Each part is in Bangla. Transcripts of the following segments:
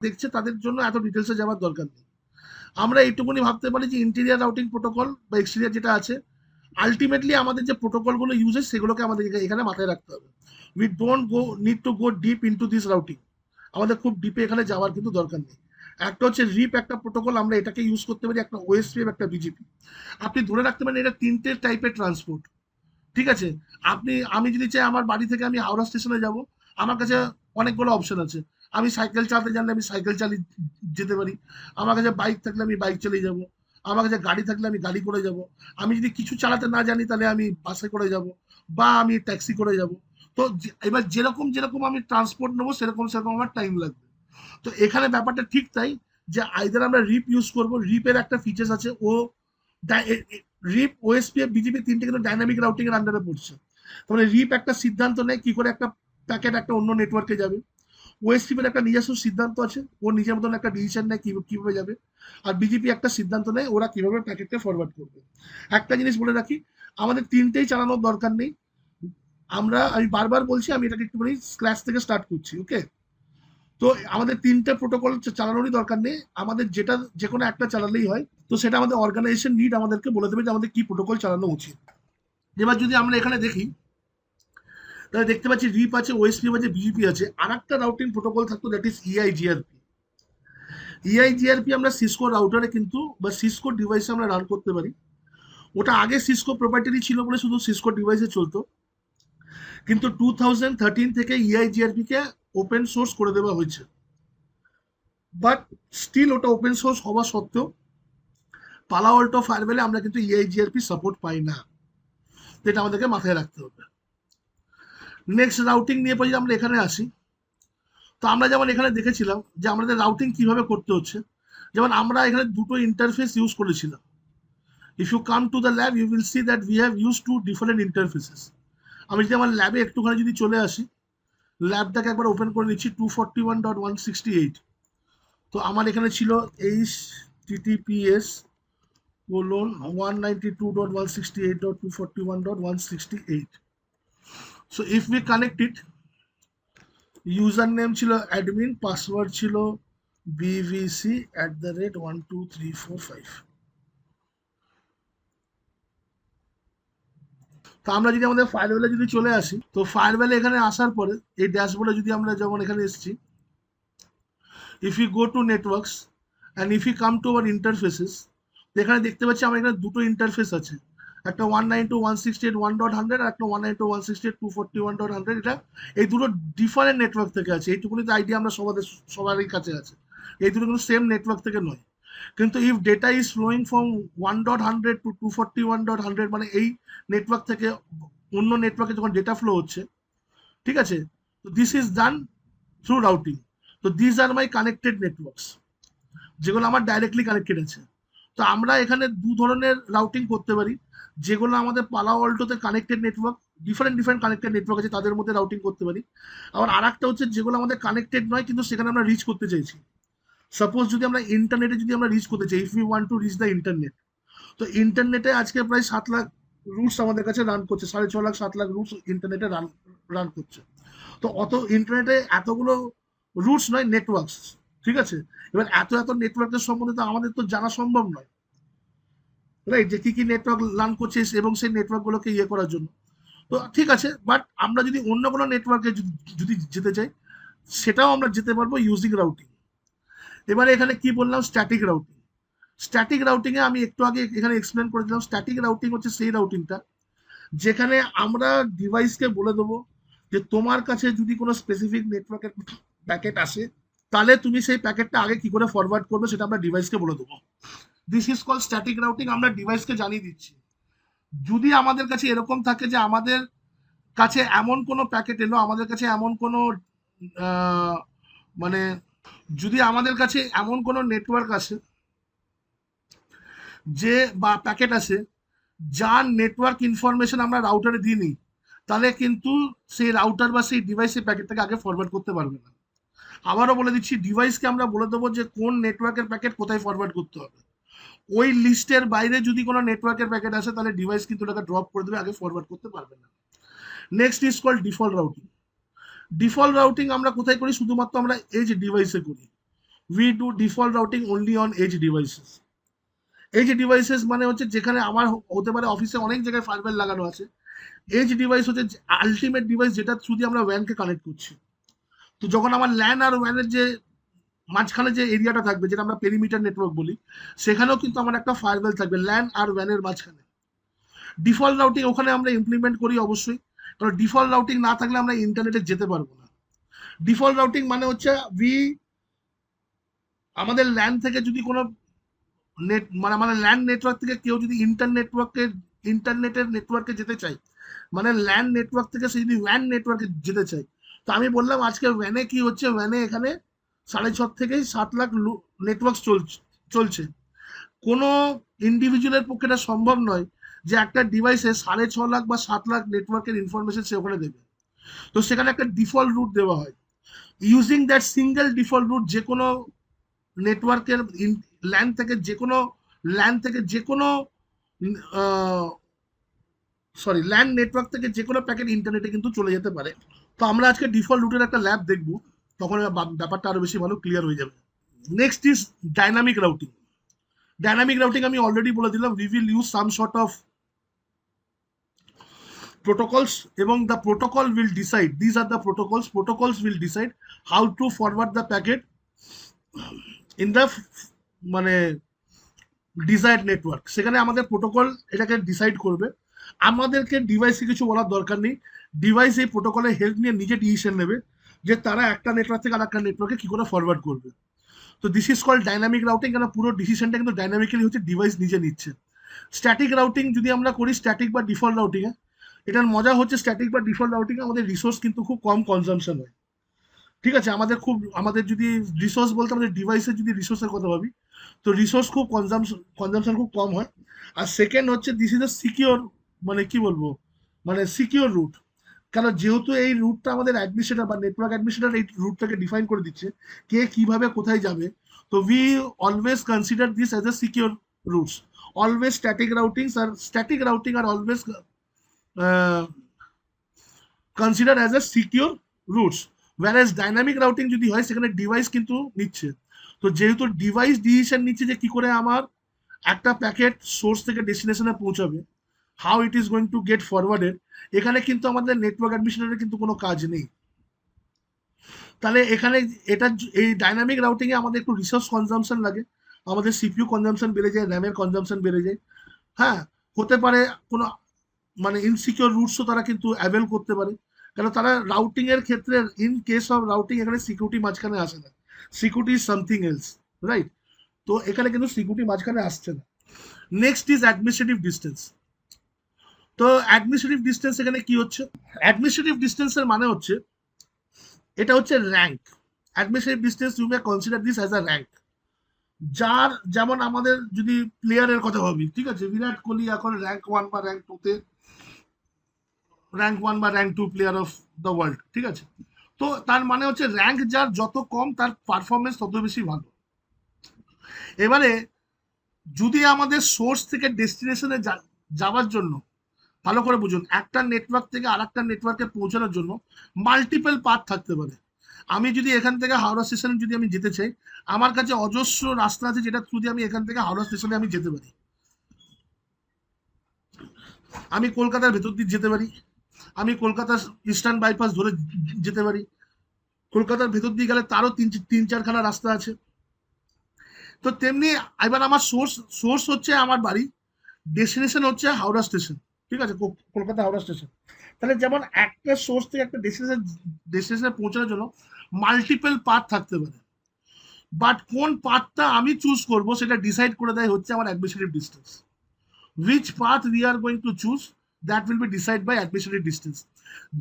দেখছে তাদের জন্য এত ডিটেলসে যাওয়ার দরকার নেই। আমরা এইটুকুনি ভাবতে পারি যে ইন্টেরিয়ার রাউটিং প্রোটোকল বা এক্সটেরিয়ার যেটা আছে, আলটিমেটলি আমাদের যে প্রোটোকলগুলো ইউজ হয় সেগুলোকে আমাদের এখানে মাথায় রাখতে হবে। We don't need to go deep into this routing. আমাদের খুব ডিপে এখানে যাওয়ার কিন্তু দরকার নেই। একটা হচ্ছে রিপ একটা প্রোটোকল, আমরা এটাকে ইউজ করতে পারি, একটা ওএসপি একটা বিজিপি। আপনি ধরে রাখতে পারেন এটা তিনটে টাইপের ট্রান্সপোর্ট। ঠিক আছে, আমি যদি চাই আমার বাড়ি থেকে আমি হাওড়া স্টেশনে যাব, আমার কাছে অনেকগুলো অপশন আছে। আমি সাইকেল চালাতে জানলে আমি সাইকেল চালিয়ে যেতে পারি, আমার কাছে বাইক থাকলে আমি বাইক চালিয়ে যাব, আমার কাছে গাড়ি থাকলে আমি গাড়ি করে যাব, আমি যদি কিছু চালাতে না জানি তাহলে আমি বাসে করে যাব, বা আমি ট্যাক্সি করে যাব। তো এবার যেরকম যেরকম আমি ট্রান্সপোর্ট নেবো সেরকম সেরকম আমার টাইম লাগবে। তো এখানে ব্যাপারটা ঠিক তাই, যে আইদার আমরা রিপ ইউজ করবো, রিপের একটা ফিচার্স আছে, ও রিপ ওএসপি বিজিপি তিনটে কিন্তু ডাইনামিক রাউটিং এর আন্ডারে পড়ছে। তাহলে রিপ একটা সিদ্ধান্ত নেয় কি করে একটা প্যাকেট একটা অন্য নেটওয়ার্কে যাবে, ওএসপির একটা নিজস্ব সিদ্ধান্ত আছে, ও নিজের মতন একটা ডিসিশন নেয় কিভাবে যাবে, আর বিজেপি একটা সিদ্ধান্ত নেয় ওরা কিভাবে প্যাকেটটা ফরওয়ার্ড করবে। একটা জিনিস বলে রাখি, আমাদের তিনটেই চালানোর দরকার নেই। আমি বারবার বলছি, আমি এটাকে একটুখানি স্ক্র্যাচ থেকে স্টার্ট করছি, ওকে? তো আমাদের তিনটে প্রোটোকল চালানোরই দরকার নেই, আমাদের যেটা যে কোনো একটা চালালেই হয়। তো সেটা আমাদের অর্গানাইজেশন নিড আমাদেরকে বলে দেবে যে আমাদের কি প্রোটোকল চালানো উচিত। এবার যদি আমরা এখানে দেখি, তাহলে দেখতে পাচ্ছি রিপ আছে, ওএসপি আছে, বিজিপি আছে, আর একটা রাউটিং প্রোটোকল থাকতো, দ্যাট ইজ ইআইজিআরপি। ইআইজিআরপি আমরা সিসকো রাউটারে কিন্তু বা সিসকো ডিভাইসে আমরা রান করতে পারি। ওটা আগে সিসকো প্রপার্টিরই ছিল বলে শুধু সিসকো ডিভাইসে চলতো, কিন্তু 2013 থেকে ইআইজিআরপি কে ওপেন সোর্স করে দেওয়া হয়েছে। বাট স্টিল ওটা ওপেন সোর্স হওয়া সত্ত্বেও পালা অল্টো ফায়ারওয়েলে আমরা কিন্তু ইআইজিআরপি সাপোর্ট পাই না। যেটা আমাদেরকে মাথায় রাখতে হবে। নেক্সট রাউটিং নিয়ে যদি আমরা এখানে আসি, তো আমরা যেমন এখানে দেখেছিলাম যে আমাদের রাউটিং কিভাবে করতে হচ্ছে। যেমন আমরা এখানে দুটো ইন্টারফেস ইউজ করেছিলাম। If you come to the lab you will see that we have use two different interfaces. আমি যদি আমার ল্যাবে একটুখানি যদি চলে আসি, ল্যাবটাকে একবার ওপেন করে নিচ্ছি, 241.168। তো আমার এখানে ছিল https://192.168.241.168. So if we connect it, user name ছিল অ্যাডমিন, পাসওয়ার্ড ছিল bvc@12345। তো আমরা যদি আমাদের ফায়ারওয়েলে যদি চলে আসি, তো ফায়ারওয়েলে এখানে আসার পরে এই ড্যাশবোর্ডে যদি আমরা যেমন এখানে এসেছি, if you go to networks and if you come to our interfaces, এখানে দেখতে পাচ্ছি আমার এখানে দুটো ইন্টারফেস আছে, একটা 192.168.1.100 আর একটা 192.168.241.100। এটা এই দুটো ডিফারেন্ট নেটওয়ার্ক থেকে আছে, এইটুকুনি তো আইডিয়া আমরা সবারই কাছে আছে। এই দুটো কিন্তু সেম নেটওয়ার্ক থেকে নয়। কিন্তু if data is flowing from 1.100 to 241.100, মানে এই নেটওয়ার্ক থেকে অন্য নেটওয়ার্কে যখন ডেটা ফ্লো হচ্ছে, ঠিক আছে, তো this is done through routing. তো this are my connected networks, যেগুলো আমার ডাইরেক্টলি কানেক্টেড আছে। তো আমরা এখানে দু ধরনের রাউটিং করতে পারি, যেগুলো আমাদের পালা অল্টোতে connected network, different different connected network আছে তাদের মধ্যে রাউটিং করতে পারি। আবার আর একটা হচ্ছে যেগুলো আমাদের কানেক্টেড নয় কিন্তু সেখানে আমরা রিচ করতে চাইছি। সাপোজ যদি আমরা ইন্টারনেটে যদি আমরা রিচ করতে চাই, if you want to reach the internet, তো ইন্টারনেটে আজকে প্রায় 7 লাখ রুটস আমাদের কাছে রান করছে, 6.5 লাখ 7 লাখ রুটস ইন্টারনেটে রান করছে। তো অত ইন্টারনেটে এতগুলো রুটস নয়, নেটওয়ার্কস, ঠিক আছে? এবার এত এত নেটওয়ার্কের সম্বন্ধে তো আমাদের তো জানা সম্ভব নয়, রাইট, যে কি কি নেটওয়ার্ক রান করছে এবং সেই নেটওয়ার্কগুলোকে ইয়ে করার জন্য। তো ঠিক আছে, বাট আমরা যদি অন্য কোনো নেটওয়ার্কে যদি যেতে চাই, সেটাও আমরা যেতে পারবো ইউজিং রাউটিং। এবারে এখানে কি বললাম, স্ট্যাটিক রাউটিং। স্ট্যাটিক রাউটিং এ আমি একটু আগে এখানে এক্সপ্লেন করে দিলাম, স্ট্যাটিক রাউটিং হচ্ছে সেই রাউটিংটা যেখানে আমরা ডিভাইসকে বলে দেবো যে তোমার কাছে যদি কোনো স্পেসিফিক নেটওয়ার্কের প্যাকেট আসে, তাহলে তুমি সেই প্যাকেটটা আগে কি করে ফরওয়ার্ড করবে সেটা আমরা ডিভাইসকে বলে দেবো। This is call static routing, আমরা ডিভাইসকে জানিয়ে দিচ্ছি। যদি আমাদের কাছে এরকম থাকে যে আমাদের কাছে এমন কোনো প্যাকেট এলো, আমাদের কাছে এমন কোনো আহ, মানে যদি আমাদের কাছে এমন কোনো নেটওয়ার্ক আসে যে বা প্যাকেট আসে যার নেটওয়ার্ক ইনফরমেশন আমরা রাউটারে দিইনি, তাহলে কিন্তু সেই রাউটার বা সেই ডিভাইসের প্যাকেটটাকে আগে ফরওয়ার্ড করতে পারবে না। আবারও বলে দিচ্ছি, ডিভাইসকে আমরা বলে দেবো যে কোন নেটওয়ার্কের প্যাকেট কোথায় ফরওয়ার্ড করতে হবে। ওই লিস্টের বাইরে যদি কোনো নেটওয়ার্কের প্যাকেট আসে তাহলে ডিভাইস কিন্তু ওটাকে ড্রপ করে দেবে, আগে ফরওয়ার্ড করতে পারবে না। Next is called default routing. Default routing আমরা কোথায় করি? শুধুমাত্র আমরা এজ ডিভাইসে করি। We do default routing only on age devices. Age devices মানে হচ্ছে যেখানে আমার হতে পারে অফিসে অনেক জায়গায় ফায়ারওয়াল লাগানো আছে। এজ ডিভাইস হচ্ছে আলটিমেট ডিভাইস যেটা থ্রু দিয়ে আমরা ওয়্যানকে কানেক্ট করছি। তো যখন আমার ল্যান আর ওয়্যানের যে মাঝখানে যে এরিয়াটা থাকবে, যেটা আমরা পেরিমিটার নেটওয়ার্ক বলি, সেখানেও কিন্তু আমার একটা ফায়ারওয়েল থাকবে ল্যান আর ওয়্যানের মাঝখানে। ডিফল্ট রাউটিং ওখানে আমরা ইমপ্লিমেন্ট করি অবশ্যই, কারণ ডিফল্ট রাউটিং না থাকলে আমরা ইন্টারনেটে যেতে পারবো না। ডিফল্ট রাউটিং মানে হচ্ছে আমাদের ল্যান থেকে যদি কোনো নেট মানে ল্যান্ড নেটওয়ার্ক থেকে কেউ যদি ইন্টারনেটের নেটওয়ার্কে যেতে চায়, মানে ল্যান্ড নেটওয়ার্ক থেকে সে যদি ওয়্যান নেটওয়ার্কে যেতে চায়, তো আমি বললাম আজকে ওয়্যানে কি হচ্ছে, ওয়্যানে এখানে 6.5 থেকে 7 লাখ নেটওয়ার্ক চলছে। কোনো ইন্ডিভিজুয়ালের পক্ষে এটা সম্ভব নয় যে একটা ডিভাইসে 6.5 লাখ বা 7 লাখ নেটওয়ার্কের ইনফরমেশন সে ওখানে দেবে। তো সেখানে একটা ডিফল্ট রুট দেওয়া হয়। Using that single default route যে কোনো নেটওয়ার্কের ল্যান থেকে যে কোনো ল্যান্ড নেটওয়ার্ক থেকে যে কোনো প্যাকেট ইন্টারনেটে কিন্তু চলে যেতে পারে। তো আমরা আজকে ডিফল্ট রুটের একটা ল্যাব দেখবো, তখন ব্যাপারটা আরো বেশি ভালো ক্লিয়ার হয়ে যাবে। Next is dynamic routing. Dynamic routing আমি অলরেডি বলে দিলাম, we will use some sort of protocols এবং the protocol will decide, these are the protocols will decide how to forward the packet in the মানে ডিজায়ার্ড নেটওয়ার্ক। সেখানে আমাদের প্রোটোকল এটাকে ডিসাইড করবে, আমাদেরকে ডিভাইসে কিছু বলার দরকার নেই। ডিভাইস এই প্রোটোকলের হেল্প নিয়ে নিজে ডিসিশন নেবে যে তারা একটা নেটওয়ার্ক থেকে আর একটা নেটওয়ার্কে কি করে ফরওয়ার্ড করবে। তো this is called dynamic routing, কেন পুরো ডিসিশনটা কিন্তু ডাইনামিক্যালি হচ্ছে ডিভাইস নিজে নিচ্ছে। স্ট্যাটিক রাউটিং যদি আমরা করি, স্ট্যাটিক বা ডিফল্ট রাউটিং এ, এটার মজা হচ্ছে স্ট্যাটিক বা ডিফল্ট রাউটিং এ আমাদের রিসোর্স কিন্তু খুব কম কনজাম্পশন হয়। ঠিক আছে, আমাদের যদি রিসোর্স বলতে আমাদের ডিভাইসের যদি রিসোর্সের কথা ভাবি, তো রিসোর্স খুব কনজাম্পশন খুব কম হয়। আর সেকেন্ড হচ্ছে দিস ইজ এ সিকিওর, মানে কি বলবো, মানে সিকিওর রুট। কারণ যেহেতু এই রুটটা আমাদের অ্যাডমিনিস্ট্রেটর বা নেটওয়ার্ক অ্যাডমিনিস্ট্রেটর এই রুটটাকে ডিফাইন করে দিচ্ছে কে কিভাবে কোথায় যাবে, তো we always consider this as a secure routes. Always static routing আর always consider as a secure routes. whereas dynamic routing যদি হয় সেখানে ডিভাইস কিন্তু নিচ্ছে। তো যেহেতু ডিভাইস ডিসিশন নিচ্ছে যে কি করে আমার একটা প্যাকেট সোর্স থেকে ডেস্টিনেশনে পৌঁছাবে, how it is going to get forwarded, এখানে কিন্তু আমাদের নেটওয়ার্ক অ্যাডমিনিস্ট্রেটরের কিন্তু কোনো কাজ নেই। তাহলে এখানে এই ডাইনামিক রাউটিং এ আমাদের একটু রিসোর্স কনজাম্পশন লাগে, আমাদের সিপিইউ কনজাম্পশন বেড়ে যায়, র্যামের কনজাম্পশন বেড়ে যায়। হ্যাঁ, হতে পারে কোনো মানে ইনসিকিউর রুটসও তারা কিন্তু অ্যাভেল করতে পারে, কারণ তারা রাউটিং এর ক্ষেত্রে ইন কেস অফ রাউটিং এখানে সিকিউরিটি মাঝখানে আসে না, security is something else, right? তো এখানে কিন্তু সিকিউরিটি মাঝখানে আসছে না। Next is administrative distance. তো অ্যাডমিনিস্ট্রেটিভ ডিস্টেন্স এখানে কি হচ্ছে, অ্যাডমিনিস্ট্রেটিভ ডিস্টেন্সের মানে হচ্ছে এটা হচ্ছে rank. Administrative distance you may consider this as a rank. যার যেমন আমাদের যদি প্লেয়ারের কথা ভাবি, ঠিক আছে, বিরাট কোহলি এখন র্যাঙ্ক 1 বা rank 2 player of the world, ঠিক আছে। তো তার মানে হচ্ছে র্যাঙ্ক যার যত কম তার পারফরমেন্স তত বেশি ভালো। এবারে যদি আমাদের সোর্স থেকে ডেস্টিনেশনে যাওয়ার জন্য, ভালো করে বুঝুন, একটা নেটওয়ার্ক থেকে আর একটা নেটওয়ার্কে পৌঁছানোর জন্য মাল্টিপল পাথ থাকতে পারে। আমি যদি এখান থেকে হাওড়া স্টেশনে যদি আমি যেতে চাই, আমার কাছে অজস্র রাস্তা আছে যেটা থ্রু দিয়ে আমি এখান থেকে হাওড়া স্টেশনে আমি যেতে পারি। আমি কলকাতার ভেতর দিয়ে যেতে পারি, আমি কলকাতার ইস্টার্ন বাইপাস ধরে যেতে পারি, কলকাতার ভেতর দিয়ে গেলে তারও তিন চারখানা রাস্তা আছে। তো তেমনি এবার আমার সোর্স হচ্ছে আমার বাড়ি, ডেস্টিনেশন হচ্ছে হাওড়া স্টেশন, ঠিক আছে, কলকাতা হাওড়া স্টেশন। তাহলে যেমন একটা সোর্স থেকে একটা ডেস্টিনেশনে পৌঁছানোর জন্য মাল্টিপল পাথ থাকতে পারে, বাট কোন পাথটা আমি চুজ করব সেটা ডিসাইড করে দেয় হচ্ছে আমার administrative distance. which path we are going to choose, that will be decided by administrative distance.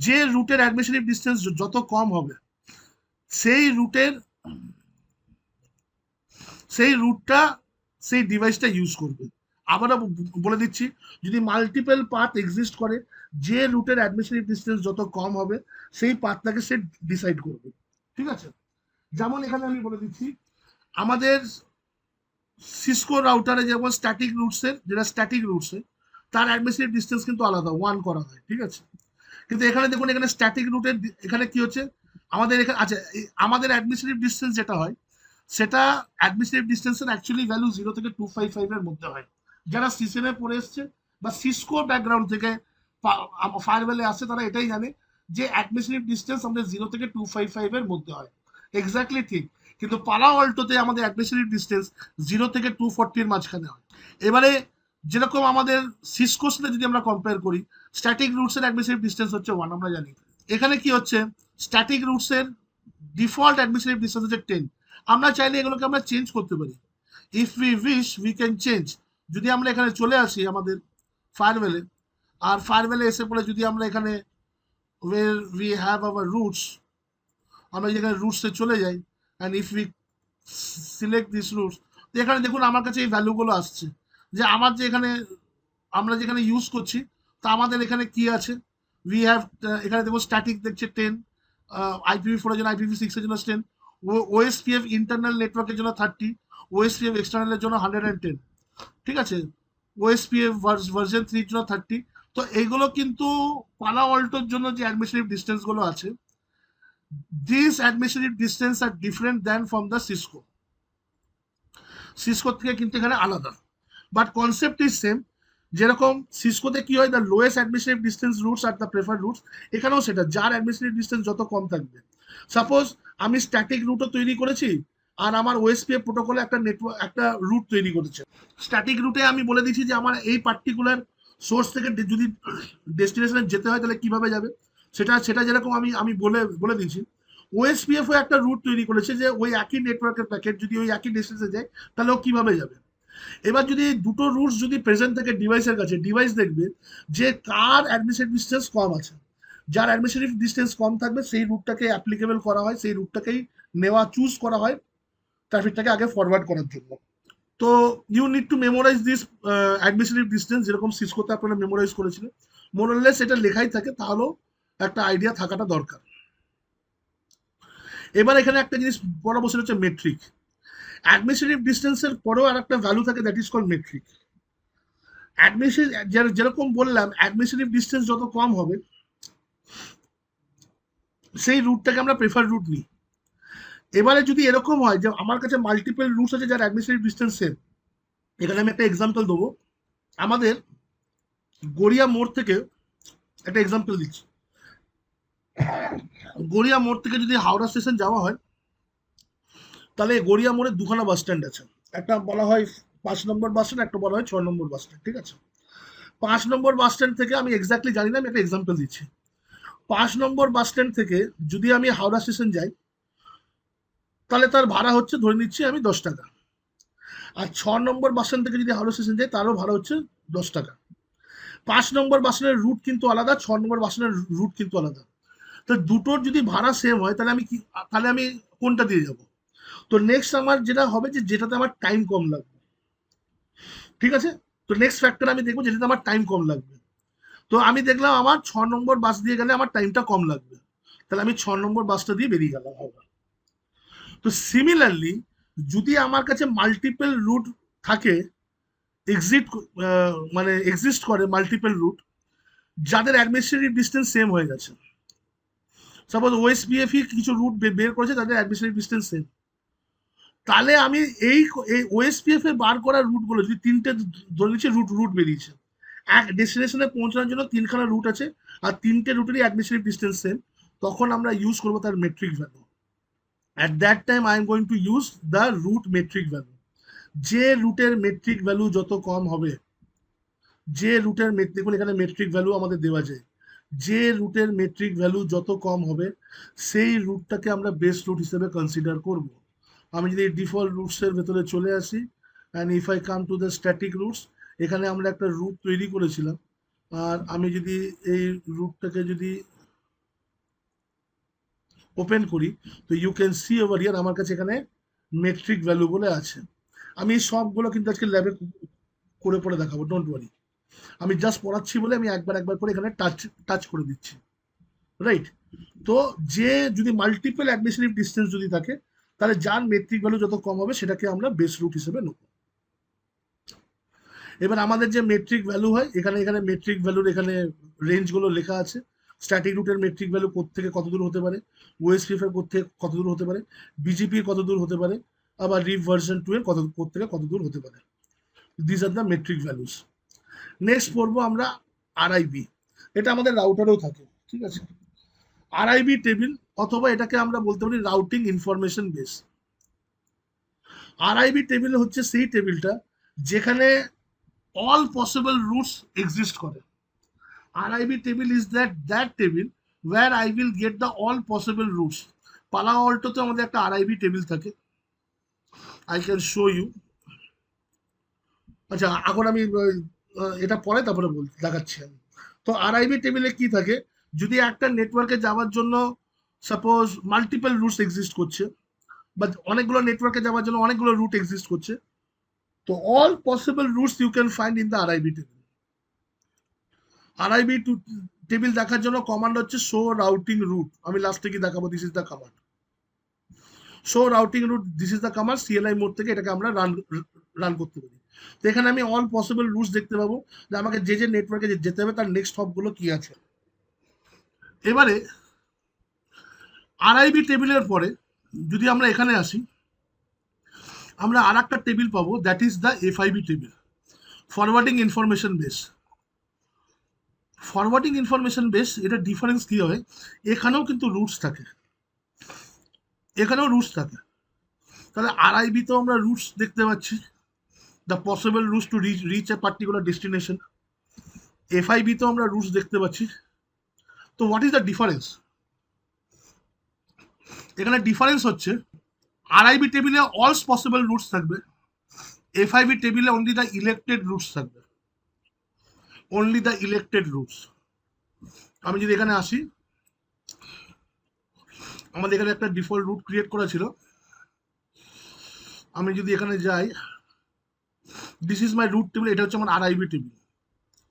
যে রুটের অ্যাডমিনিস্ট্রেটিভ ডিস্টেন্স যত কম হবে সেই রুটটা সেই ডিভাইসটা ইউজ করবে। আবারও বলে দিচ্ছি, যদি মাল্টিপল পাথ এক্সিস্ট করে, যে রুটের অ্যাডমিনিস্ট্রেটিভ ডিস্টেন্স যত কম হবে সেই পাথটাকে সে ডিসাইড করবে, ঠিক আছে। যেমন এখানে আমি বলে দিচ্ছি, আমাদের সিসকো রাউটারে যেমন স্ট্যাটিক রুটসের তার অ্যাডমিনিস্ট্রেটিভ ডিস্টেন্স কিন্তু আলাদা 1 করা হয়, ঠিক আছে। কিন্তু এখানে দেখুন, এখানে স্ট্যাটিক রুটের এখানে কি হচ্ছে, আমাদের এখানে আচ্ছা আমাদের অ্যাডমিনিস্ট্রেটিভ ডিস্টেন্স যেটা হয় সেটা অ্যাডমিনিস্ট্রেটিভ ডিস্টেন্সের অ্যাকচুয়ালি ভ্যালু 0 থেকে 255 এর মধ্যে হয়। যারা সিসেনে পড়ে এসছে বা সিসকো ব্যাকগ্রাউন্ড থেকে ফায়ারওয়েলে আসছে তারা এটাই জানে যে অ্যাডমিনিস্ট্রেটিভ ডিস্টেন্স আমাদের 0 থেকে 255 এর মধ্যে হয়। এক্স্যাক্টলি ঠিক। কিন্তু পালা অল্টোতে আমাদের অ্যাডমিনিস্ট্রেটিভ ডিস্টেন্স 0 থেকে 240 এর মাঝখানে হয়। এবারে যেরকম আমাদের সিসকোর সাথে যদি আমরা কম্পেয়ার করি, স্ট্যাটিক রুটসের অ্যাডমিনিস্ট্রেটিভ ডিস্টেন্স হচ্ছে 1, আমরা জানি। এখানে কি হচ্ছে, স্ট্যাটিক রুটসের ডিফল্ট অ্যাডমিনিস্ট্রেটিভ ডিস্টেন্স হচ্ছে 10। আমরা চাইলে এগুলোকে আমরা চেঞ্জ করতে পারি। If we wish we can change. যদি আমরা এখানে চলে আসি আমাদের ফায়ারওয়েলে, আর ফায়ারওয়েলে এসে পড়ে যদি আমরা এখানে where we have our roots, আমরা যদি এখানে রুটসে চলে যাই and if we select this roots, তো এখানে দেখুন আমার কাছে এই ভ্যালুগুলো আসছে যে আমার যে এখানে আমরা যেখানে ইউজ করছি তা আমাদের এখানে কি আছে। উই হ্যাভ, এখানে দেখুন স্ট্যাটিক দেখছে 10, IPv4 এর জন্য, IPv6 এর জন্য 10, OSPF ইন্টারনাল নেটওয়ার্কের জন্য 30, OSPF এক্সটার্নালের জন্য 110। ঠিক আছে, OSPF ভার্সন 3 এর জন্য 30। তো এইগুলো কিন্তু পালা অল্টোর জন্য যে অ্যাডমিনিস্ট্রেটিভ ডিস্টেন্স গুলো আছে, this administrative distance are different than from the Cisco. Cisco থেকে কিন্তু এখানে আলাদা, বাট কনসেপ্ট ইজ সেম। যেরকম সিসকোতে কি হয়, the lowest administrative distance roots are the preferred roots, এখানেও সেটা, যার অ্যাডমিনিস্ট্রেটিভ ডিস্টেন্স যত কম থাকবে। সাপোজ আমি স্ট্যাটিক রুটও তৈরি করেছি আর আমার ওএসপিএফ প্রোটোকলে একটা নেটওয়ার্ক, একটা রুট তৈরি করেছে। স্ট্যাটিক রুটে আমি বলে দিচ্ছি যে আমার এই পার্টিকুলার সোর্স থেকে যদি ডেস্টিনেশনে যেতে হয় তাহলে কিভাবে যাবে, সেটা সেটা যেরকম আমি আমি বলে বলে দিচ্ছি। ওএসপিএফ একটা রুট তৈরি করেছে যে ওই একই নেটওয়ার্কের প্যাকেট যদি ওই একই ডেস্টিনেশনে যায় তাহলে ও কিভাবে যাবে। এবার যদি দুটো রুটস যদি প্রেজেন্ট থাকে ডিভাইসের কাছে, ডিভাইস দেখবে যে কার অ্যাডমিনিস্ট্রেটিভ ডিস্টেন্স কম আছে। যার অ্যাডমিনিস্ট্রেটিভ ডিস্টেন্স কম থাকবে সেই রুটটাকে অ্যাপ্লিকেবল করা হয়, সেই রুটটাকেই নেওয়া চুজ করা হয় ট্রাফিকটাকে আগে ফরওয়ার্ড করার জন্য। তো you need to memorise this administrative distance, যেরকম সিসকোতে আপনারা মেমোরাইজ করেছিলেন, মোরলেস এটা লেখাই থাকে, তাহলেও একটা আইডিয়া থাকাটা দরকার। এবার এখানে একটা জিনিস বড় বসে হচ্ছে মেট্রিক। অ্যাডমিনিস্ট্রেটিভ ডিস্টেন্সের পরেও আর একটা ভ্যালু থাকে, দ্যাট ইজ কল মেট্রিক। যেরকম বললাম অ্যাডমিনিস্ট্রেটিভ ডিস্টেন্স যত কম হবে সেই রুটটাকে আমরা প্রেফার রুট নিই। এবারে যদি এরকম হয় যে আমার কাছে মাল্টিপল রুটস আছে যার অ্যাডমিনিস্ট্রেটিভ ডিস্টেন্স সেম, এখানে আমি একটা এক্সাম্পল দেবো। আমাদের গড়িয়া মোড় থেকে একটা এক্সাম্পল দিচ্ছি। গড়িয়া মোড় থেকে যদি হাওড়া স্টেশন যাওয়া হয় তাহলে গড়িয়া মোড়ে দুখানা বাস স্ট্যান্ড আছে। একটা বলা হয় 5 নম্বর বাস স্ট্যান্ড, একটা বলা হয় 6 নম্বর বাস স্ট্যান্ড। ঠিক আছে, 5 নম্বর বাস স্ট্যান্ড থেকে আমি এক্স্যাক্টলি জানি না, আমি একটা এক্সাম্পল দিচ্ছি। 5 নম্বর বাস স্ট্যান্ড থেকে যদি আমি হাওড়া স্টেশন যাই তাহলে তার ভাড়া হচ্ছে, ধরে নিচ্ছি আমি 10 টাকা। আর 6 নম্বর বাস স্ট্যান্ড থেকে যদি হাওড়া স্টেশন যাই তারও ভাড়া হচ্ছে 10 টাকা। 5 নম্বর বাস স্ট্যান্ডের রুট কিন্তু আলাদা, 6 নম্বর বাস স্ট্যান্ডের রুট কিন্তু আলাদা। তো দুটোর যদি ভাড়া সেম হয় তাহলে আমি কি, তাহলে আমি কোনটা দিয়ে যাব? তো নেক্সট আমার যেটা হবে যে যেটাতে আমার টাইম কম লাগবে। ঠিক আছে, তো নেক্সট ফ্যাক্টর আমি দেখবো যেটাতে আমার টাইম কম লাগবে। তো আমি দেখলাম আমার 6 নম্বর বাস দিয়ে গেলে আমার টাইমটা কম লাগবে, তাহলে আমি 6 নম্বর বাসটা দিয়ে বেরিয়ে গেলাম হাওড়া। তো সিমিলারলি যদি আমার কাছে মাল্টিপল রুট থাকে, এক্সিট মানে এক্সিস্ট করে মাল্টিপল রুট যাদের অ্যাডমিনিস্ট্রেটিভ ডিস্টেন্স সেম হয়ে গেছে, সাপোজ ওএসপিএফই কিছু রুট বের করেছে তাদের অ্যাডমিনিস্ট্রেটিভ ডিস্টেন্স সেম, তাহলে আমি এই ওএসপিএফ এর বার করা রুটগুলো যদি তিনটে ধরে নিচ্ছি রুট রুট বেরিয়েছে, এক ডেস্টিনেশনে পৌঁছানোর জন্য 3খানা রুট আছে আর তিনটে রুটেরই অ্যাডমিনিস্ট্রেটিভ ডিস্টেন্স সেম, তখন আমরা ইউজ করবো তার metric value. At that time I am going to use the route metric value. যে রুটের মেট্রিক ভ্যালু যত কম হবে, যে রুটের দেখুন এখানে মেট্রিক ভ্যালু আমাদের দেওয়া যায়, যে রুটের মেট্রিক ভ্যালু যত কম হবে সেই রুটটাকে আমরা বেস্ট রুট হিসেবে কনসিডার করব। আমি যদি ডিফল্ট রুটসের ভেতরে চলে আসি and if I come to the static routes, এখানে আমরা একটা রুট তৈরি করেছিলাম। আর আমি যদি এই রুটটাকে যদি ওপেন করি তো you can see over here আমার কাছে এখানে মেট্রিক ভ্যালু বলে আছে। আমি সবগুলো কিন্তু আজকে ল্যাবে করে পড়ে দেখাবো, ডোন্ট ওয়ারি। আমি জাস্ট পড়াচ্ছি বলে আমি একবার একবার করে এখানে টাচ টাচ করে দিচ্ছি, রাইট। তো যে যদি মাল্টিপল অ্যাডমিনিস্ট্রেটিভ ডিস্টেন্স যদি থাকে তাহলে যার মেট্রিক ভ্যালু যত কম হবে সেটাকে আমরা বেস রুট হিসেবে নেব। এবার আমাদের যে মেট্রিক ভ্যালু হয় এখানে, এখানে মেট্রিক ভ্যালুর এখানে রেঞ্জগুলো লেখা আছে। স্ট্যাটিক রুটের মেট্রিক ভ্যালু কোথা থেকে কত দূর হতে পারে, ওএসপিএফ এর কোথা থেকে কত দূর হতে পারে, বিজিপি কত দূর হতে পারে, আবার রিপ ভার্সন 2 এর কত থেকে কত দূর হতে পারে। This are the metric values. Next পড়বো আমরা আরআইবি। এটা আমাদের রাউটারেও থাকে, ঠিক আছে। আরআইবি টেবিল, অথবা এটাকে আমরা বলতে পারি রাউটিং ইনফরমেশন বেস। আরআইবি টেবিল হচ্ছে সেই টেবিলটা যেখানে অল পসিবল রুটস এক্সিস্ট করে। RIB table is that table where I will get the all possible routes. পালা অল্টোতে আমাদের একটা RIB টেবিল থাকে, আই ক্যান শো ইউ। আচ্ছা, এখন আমি এটা পরে তারপরে দেখাচ্ছি আমি। তো RIB টেবিলে কি থাকে, যদি একটা নেটওয়ার্কে যাওয়ার জন্য সাপোজ মাল্টিপল রুটস এক্সিস্ট করছে, বা অনেকগুলো নেটওয়ার্কে যাওয়ার জন্য অনেকগুলো রুট এক্সিস্ট করছে, তো all possible routes you can find in the RIB table. RIB table দেখার জন্য কমান্ড হচ্ছে শো রাউটিং রুট। আমি লাস্টে কি দেখাবো, this is the command show routing route, this is the command. CLI mode থেকে এটাকে আমরা রান করতে পারি। তো এখানে আমি অল পসিবল রুটস দেখতে পাবো, যে আমাকে যে নেটওয়ার্কে যেতে হবে তার নেক্সট হপ গুলো কি আছে। এবারে RIB টেবিলের পরে যদি আমরা এখানে আসি, আমরা আর একটা টেবিল পাবো, that is the FIB table, forwarding information base. Forwarding information base, এটা ডিফারেন্স কি হয়, এখানেও কিন্তু রুটস থাকে, এখানেও রুটস থাকে। তাহলে RIB তো আমরা রুটস দেখতে পাচ্ছি, the possible roots to reach a particular destination. FIB তো আমরা রুটস দেখতে পাচ্ছি। তো হোয়াট ইজ দ্য ডিফারেন্স? এখানে ডিফারেন্স হচ্ছে RIB টেবিলে অল পসিবল রুটস থাকবে, FIB টেবিলে অনলি দ্য ইলেক্টেড রুটস থাকবে, অনলি দ্য ইলেক্টেড রুটস। আমি যদি এখানে আসি, আমাদের এখানে একটা ডিফল্ট রুট ক্রিয়েট করা ছিল। আমি যদি এখানে যাই, this is my route table, এটা হচ্ছে আমার RIB টেবিল।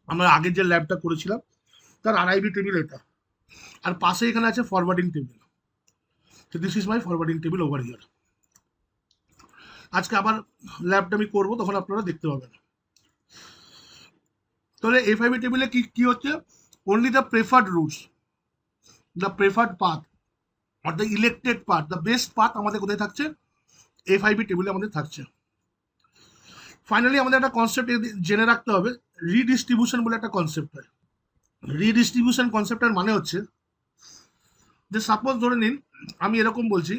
আমরা আগের যে ল্যাবটা করেছিলাম তার RIB টেবিল এটা, আর পাশে এখানে আছে ফরওয়ার্ডিং টেবিল। তো this is my forwarding table over here. আজকে আবার ল্যাবটা আমি করবো, তখন আপনারা দেখতে পাবেন। তাহলে FIB টেবিলে কি কি হচ্ছে, only the preferred roots, the preferred path are the elected path, the best path আমাদের কোথায় থাকছে, FIB টেবিলে আমাদের থাকছে। ফাইনালি আমাদের একটা কনসেপ্ট জেনে রাখতে হবে, রিডিস্ট্রিবিউশন বলে একটা কনসেপ্ট হয়। রিডিস্ট্রিবিউশন কনসেপ্টের মানে হচ্ছে যে সাপোজ ধরে নিন, আমি এরকম বলছি,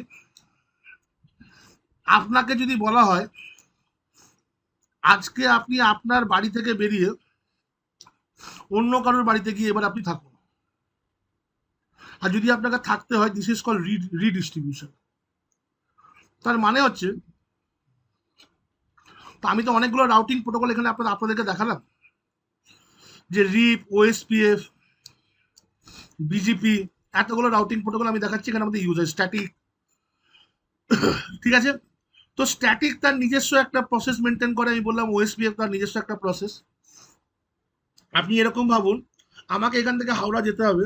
আপনাকে যদি বলা হয় আজকে আপনি আপনার বাড়ি থেকে বেরিয়ে অন্য কারোর বাড়িতে গিয়ে এবার আপনি থাকুন, আর যদি আপনাকে থাকতে হয়, দিস ইজ কল রিডিস্ট্রিবিউশন। তার মানে হচ্ছে, তো আমি তো অনেকগুলো রাউটিং প্রোটোকল এখানে আপনাদেরকে দেখালাম, যে রিপ, OSPF, BGP, এতগুলো রাউটিং প্রোটোকল আমি দেখাচ্ছি। এখানে আমাদের ইউজ হয় স্ট্যাটিক, ঠিক আছে। তো স্ট্যাটিক তার নিজস্ব একটা প্রসেস মেনটেন করে, আমি বললাম OSPF তার নিজস্ব একটা প্রসেস। আপনি এরকম ভাবুন, আমাকে এখান থেকে হাওড়া যেতে হবে,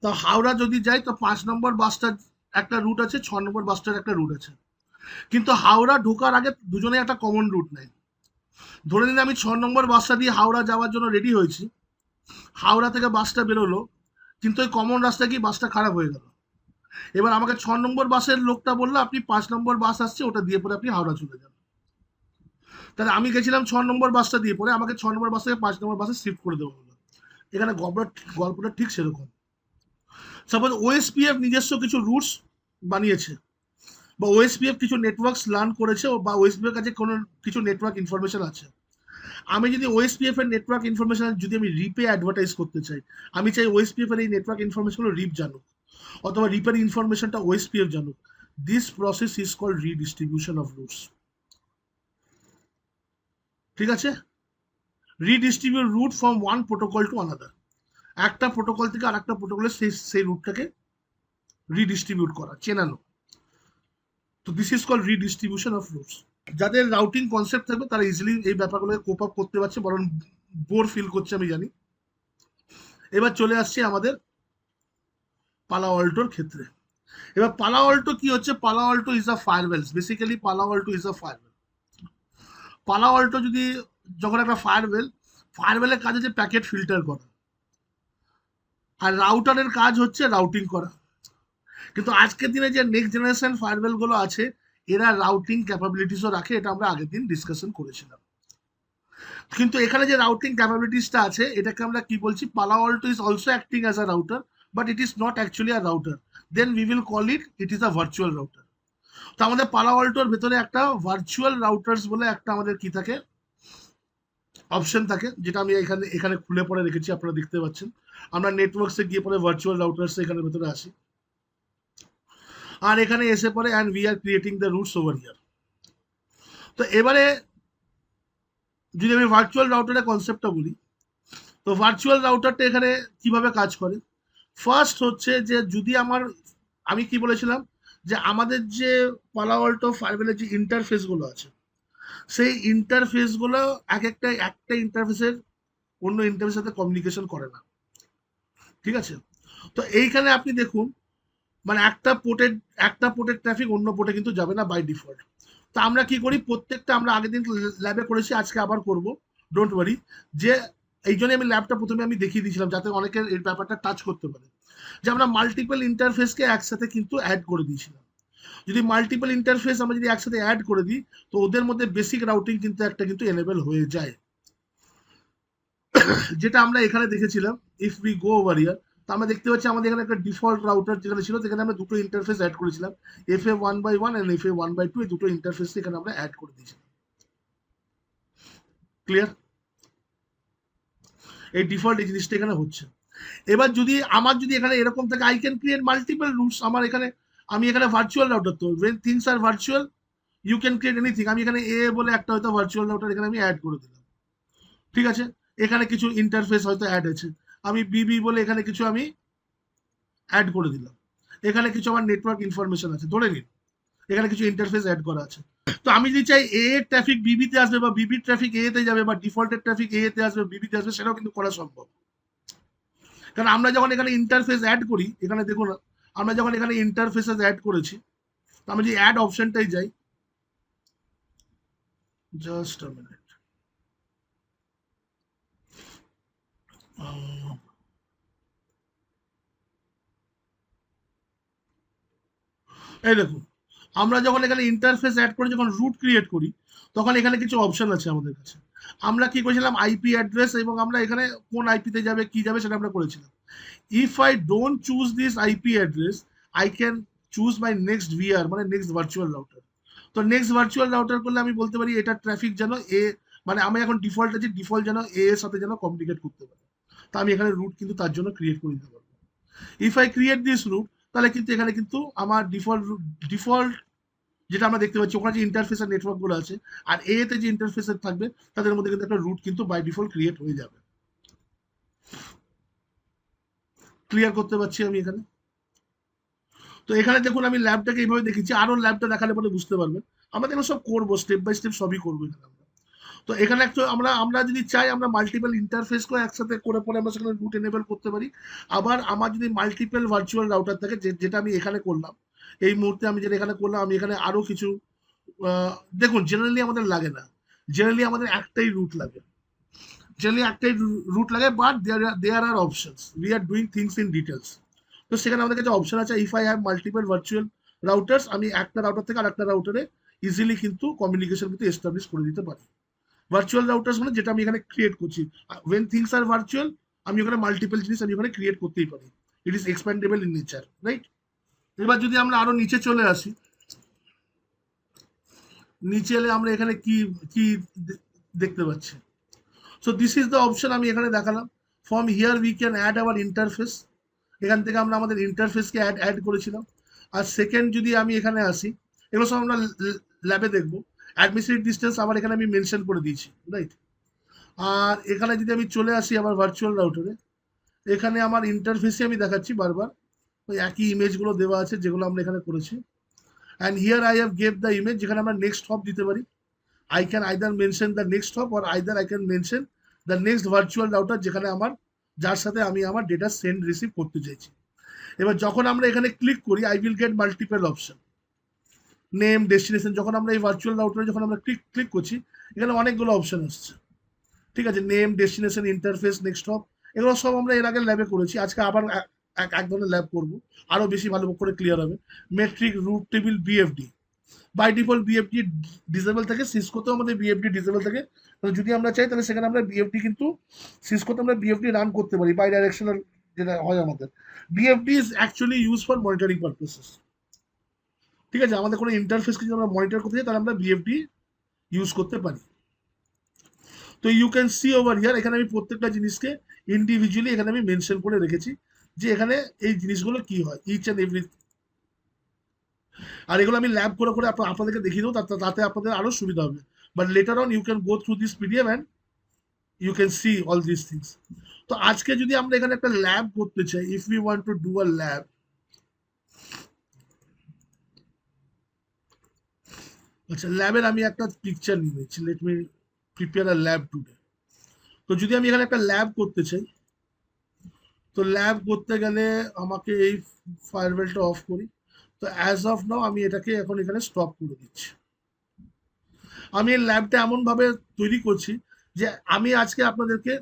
তো হাওড়া যদি যাই তো 5 নম্বর বাসটার একটা রুট আছে, 6 নম্বর বাসটার একটা রুট আছে, কিন্তু হাওড়া ঢোকার আগে দুজনে একটা কমন রুট নেই। ধরে নিন আমি 6 নম্বর বাসটা দিয়ে হাওড়া যাওয়ার জন্য রেডি হয়েছি, হাওড়া থেকে বাসটা বেরোলো, কিন্তু ওই কমন রাস্তা কি বাসটা খারাপ হয়ে গেল। এবার আমাকে 6 নম্বর বাসের লোকটা বললো আপনি 5 নম্বর বাস আসছে, ওটা দিয়ে পরে আপনি হাওড়া চলে যান। তাহলে আমি গেছিলাম 6 নম্বর বাসটা দিয়ে, পরে আমাকে 6 নম্বর বাস থেকে 5 নম্বর বাসে শিফট করে দেওয়া হলো। এখানে গল্পটা ঠিক সেরকম। সাপোজ OSPF নিজস্ব কিছু রুটস বানিয়েছে, বা OSPF কিছু নেটওয়ার্কস লার্ন করেছে, বা OSPF এর কাছে কোনো কিছু নেটওয়ার্ক ইনফরমেশন আছে। আমি যদি OSPF এর নেটওয়ার্ক ইনফরমেশন যদি আমি রিপে অ্যাডভার্টাইজ করতে চাই, আমি চাই OSPF এর এই নেটওয়ার্ক ইনফরমেশনগুলো রিপ জানুক, অথবা রিপের ইনফরমেশনটা OSPF জানুক। This process is called redistribution of routes. ঠিক আছে, redistribute route from one protocol to another, একটা প্রোটোকল থেকে আর একটা প্রোটোকলে সেই রুটটাকে রিডিস্ট্রিবিউট করা, চেনানো। তো this is called redistribution of routes. যাদের রাউটিং কনসেপ্ট থাকবে তারা ইজিলি এই ব্যাপারগুলোকে কোপ আপ করতে পারছে, বরং বোর ফিল করছে আমি জানি। এবার চলে আসছি আমাদের পালা অল্টোর ক্ষেত্রে। এবার পালা অল্টো কি হচ্ছে, পালা অল্টো ইজ আ ফায়ারওয়েলস, বেসিক্যালি পালা অল্টো ইজ আ ফায়ারওয়েল। পালা অল্টো যদি যখন একটা ফায়ারওয়েলের কাজ হচ্ছে প্যাকেট ফিল্টার করা, আর রাউটারের কাজ হচ্ছে রাউটিং করা। কিন্তু আজকের দিনে যে নেক্সট জেনারেশন ফায়ারওয়েল গুলো আছে, এরা রাউটিং ক্যাপাবিলিটিসও রাখে, এটা আমরা আগের দিন ডিসকাশন করেছিলাম। কিন্তু এখানে যে রাউটিং ক্যাপাবিলিটিসটা আছে এটাকে আমরা কি বলছি, Palo Alto is also acting as a router, but it is not actually a router, then we will call it is a virtual router. তো আমাদের পালো আল্টোর ভেতরে একটা ভার্চুয়াল রাউটার্স বলে একটা আমাদের কি থাকে, অপশন থাকে, যেটা আমি এখানে এখানে খুলে পরে রেখেছি, আপনারা দেখতে পাচ্ছেন। আমরা নেটওয়ার্কসে গিয়ে পরে ভার্চুয়াল রাউটার্স এখানে ভেতরে আসি, আর এখানে এসে পরে and we R creating the roots over here. তো এবারে যদি আমি ভার্চুয়াল রাউটারের কনসেপ্টটা বলি, তো ভার্চুয়াল রাউটারটা এখানে কিভাবে কাজ করে। ফার্স্ট হচ্ছে যে যদি আমি কি বলেছিলাম যে আমাদের যে পালো আল্টো ফায়ারওয়েলের যে ইন্টারফেসগুলো আছে, সেই ইন্টারফেসগুলো একটা ইন্টারফেসের অন্য ইন্টারফেসের সাথে কমিউনিকেশন করে না, ঠিক আছে। তো এইখানে আপনি দেখুন, মানে একটা পোর্টের ট্রাফিক অন্য পোর্টে কিন্তু যাবে না বাই ডিফল্ট। তো আমরা কি করি, প্রত্যেকটা আমরা আগের দিন ল্যাবে করেছি, আজকে আবার করব, ডোন্ট ওয়ারি। যে এই জন্য আমি ল্যাবটা প্রথমে আমি দেখিয়ে দিয়েছিলাম যাতে অনেকের এই ব্যাপারটা টাচ করতে পারে, যে আমরা মাল্টিপল ইন্টারফেসকে একসাথে কিন্তু অ্যাড করে দিয়েছিলাম। যদি মাল্টিপল ইন্টারফেস আমরা যদি একসাথে অ্যাড করে দিই, তো ওদের মধ্যে বেসিক রাউটিং কিন্তু একটা কিন্তু এনেবল হয়ে যায়, যেটা আমরা এখানে দেখেছিলাম। If we go over here, তো আমরা দেখতে পাচ্ছি আমাদের এখানে একটা ডিফল্ট রাউটার যেখানে ছিল, সেখানে আমরা দুটো ইন্টারফেস অ্যাড করেছিলাম, FA1/1 এন্ড FA1/2, এই দুটো ইন্টারফেস এখানে আমরা অ্যাড করে দিয়েছিলাম। ক্লিয়ার? এই ডিফল্ট এই জিনিসটা এখানে হচ্ছে। এবার যদি এখানে এরকম থাকে, I can create multiple routes. আমি এখানে ভার্চুয়াল রাউটার, তো when things are virtual you can create anything. আমি এখানে এ বলে একটা হয়তো ভার্চুয়াল রাউটার এখানে আমি অ্যাড করে দিলাম, ঠিক আছে। এখানে কিছু ইন্টারফেস হয়তো অ্যাড আছে, আমি বিবি বলে এখানে কিছু আমি অ্যাড করে দিলাম। এখানে কিছু আমার নেটওয়ার্ক ইনফরমেশন আছে, ধরে নিন এখানে কিছু ইন্টারফেস অ্যাড করা আছে। তো আমি যদি চাই এ এর ট্রাফিক বিবিতে আসবে, বা বিবির ট্রাফিক এ তে যাবে, বা ডিফল্টের ট্রাফিক এ তে আসবে বিবিতে আসবে, সেটাও কিন্তু করা সম্ভব। কারণ আমরা যখন এখানে ইন্টারফেস অ্যাড করি, এখানে দেখুন, আমরা যখন এখানে ইন্টারফেসেস অ্যাড করেছি, তো আমি যদি অ্যাড অপশনটাই যাই, জাস্ট আ মিনিট, এই দেখুন, আমরা যখন এখানে ইন্টারফেস অ্যাড করে যখন রুট ক্রিয়েট করি, তখন এখানে কিছু অপশন আছে আমাদের কাছে। আমরা কি করেছিলাম, আইপি অ্যাড্রেস, এবং আমরা এখানে কোন আইপিতে যাবে কি যাবে সেটা আমরা করেছিলাম। If I don't choose this IP address, I can choose my next VR, মানে নেক্সট ভার্চুয়াল রাউটার। তো নেক্সট ভার্চুয়াল রাউটার করলে আমি বলতে পারি এটা ট্রাফিক যেন মানে আমি এখন ডিফল্ট আছে, ডিফল্ট যেন এর সাথে যেন কমিউনিকেট করতে পারে। তা আমি এখানে রুট কিন্তু তার জন্য ক্রিয়েট করে দিতে পারবো। If I create this route, তাহলে কিন্তু এখানে কিন্তু আমার ডিফল্ট যেটা আমরা দেখতে পাচ্ছি, ওখানে যে ইন্টারফেস আর নেটওয়ার্ক গুলো আছে, আর তে যে ইন্টারফেস থাকবে, তাদের মধ্যে কিন্তু একটা রুট কিন্তু বাই ডিফল্ট ক্রিয়েট হয়ে যাবে। ক্লিয়ার করতে পারছি আমি এখানে? তো এখানে দেখুন, আমি ল্যাবটাকে এইভাবে দেখেছি, আরো ল্যাবটা দেখালে পরে বুঝতে পারবেন। আমরা এগুলো সব করবো, স্টেপ বাই স্টেপ সবই করবো এখানে আমরা। তো এখানে একটু আমরা যদি চাই, আমরা মাল্টিপল ইন্টারফেসকে একসাথে করে পরে আমরা সেখানে রুট এনেবল করতে পারি। আবার আমার যদি মাল্টিপল ভার্চুয়াল রাউটার থাকে, যেটা আমি এখানে করলাম, এই মুহূর্তে আমি যেটা এখানে করলাম, আমি এখানে আরো কিছু দেখুন, জেনারেলি আমাদের লাগে না, জেনারেলি আমাদের একটাই রুট লাগে, but there are options, we are doing things in details. তো সেখানে আমাদের কাছে অপশন আছে, if I have multiple virtual routers, আমি একটা রাউটার থেকে আরেকটা রাউটারে ইজিলি কিন্তু কমিউনিকেশন কিন্তু এস্টাবলিশ করে দিতে পারি। ভার্চুয়াল রাউটার্স মানে যেটা আমি এখানে ক্রিয়েট করছি, ওয়েন থিংস আর ভার্চুয়াল, আমি ওখানে মাল্টিপল জিনিস আমি ওখানে ক্রিয়েট করতেই পারি। It is expandable in nature, right? এবার যদি আমরা আরো নিচে চলে আসি, নিচে এলে আমরা এখানে কি কি দেখতে পাচ্ছি। So this is the option আমি এখানে দেখালাম। From here we can add our interface. এখান থেকে আমরা আমাদের ইন্টারফেসকে অ্যাড করেছিলাম। আর সেকেন্ড যদি আমি এখানে আসি, এগুলো সব আমরা ল্যাবে দেখবো। অ্যাডমিনিস্ট্রেটিভ ডিস্টেন্স আবার এখানে আমি মেনশন করে দিয়েছি, রাইট? আর এখানে যদি আমি চলে আসি আবার ভার্চুয়াল রাউটারে, এখানে আমার ইন্টারফেসে আমি দেখাচ্ছি বারবার ওই একই ইমেজগুলো দেওয়া আছে যেগুলো আমরা এখানে করেছি। And here I have gave the image, যেখানে আমরা নেক্সট হপ দিতে পারি। I can either mention the next hop, or either I can mention the next virtual router, যেখানে যার সাথে আমি আমার ডেটা সেন্ড রিসিভ করতে চাইছি। এবার যখন আমরা এখানে ক্লিক করি, I will get multiple option, name, destination. যখন আমরা এই ভার্চুয়াল রাউটারে যখন আমরা ক্লিক করছি, এখানে অনেকগুলো অপশন আসছে, ঠিক আছে। Name, destination, interface, next hop, এগুলো সব আমরা এর আগে ল্যাবে করেছি। আজকে আবার এক ধরনের ল্যাব করবো, আরো বেশি ভালো করে ক্লিয়ার হবে। Metric, route table, BFD, by default BFD disable থাকে, সিসকোতেও আমাদের বিএফডি ডিসেবল থাকে। যদি আমরা চাই তাহলে সেখানে আমরা বিএফডি কিন্তু সিসকোতে আমরা বিএফডি রান করতে পারি, বাই ডাইরেকশনাল যেটা হয় আমাদের। BFD is actually use for monitoring purposes. ঠিক আছে, আমাদের কোনো ইন্টারফেসকে যদি আমরা মনিটর করতে চাই তাহলে আমরা বিএফডি ইউজ করতে পারি। তো you can see over here, এখানে আমি প্রত্যেকটা জিনিসকে ইন্ডিভিজুয়ালি এখানে আমি মেনশন করে রেখেছি যে এখানে এই জিনিসগুলো কি হয়, ইচ অ্যান্ড এভরি। আর এগুলো আমি ল্যাব করে করে আপনাদেরকে দেখিয়ে দেবো, তাতে আপনাদের আরো সুবিধা হবে। But later on you can go through this PDF and you can see all this things. তো আজকে যদি আমরা এখানে একটা ল্যাব করতে চাই, if we want to do a lab, আচ্ছা ল্যাবের আমি একটা পিকচার নিয়ে নিচ্ছি, let me prepare a lab today. তো যদি আমি এখানে একটা ল্যাব করতে চাই, তো ল্যাব করতে গেলে আমাকে এই ফায়ারওয়েলটা অফ করি। তো অ্যাজ অফ নাও আমি এটাকে এখন এখানে স্টপ করে দিচ্ছি। আমি এই ল্যাবটা এমন ভাবে তৈরি করছি যে আমি আজকে আপনাদেরকে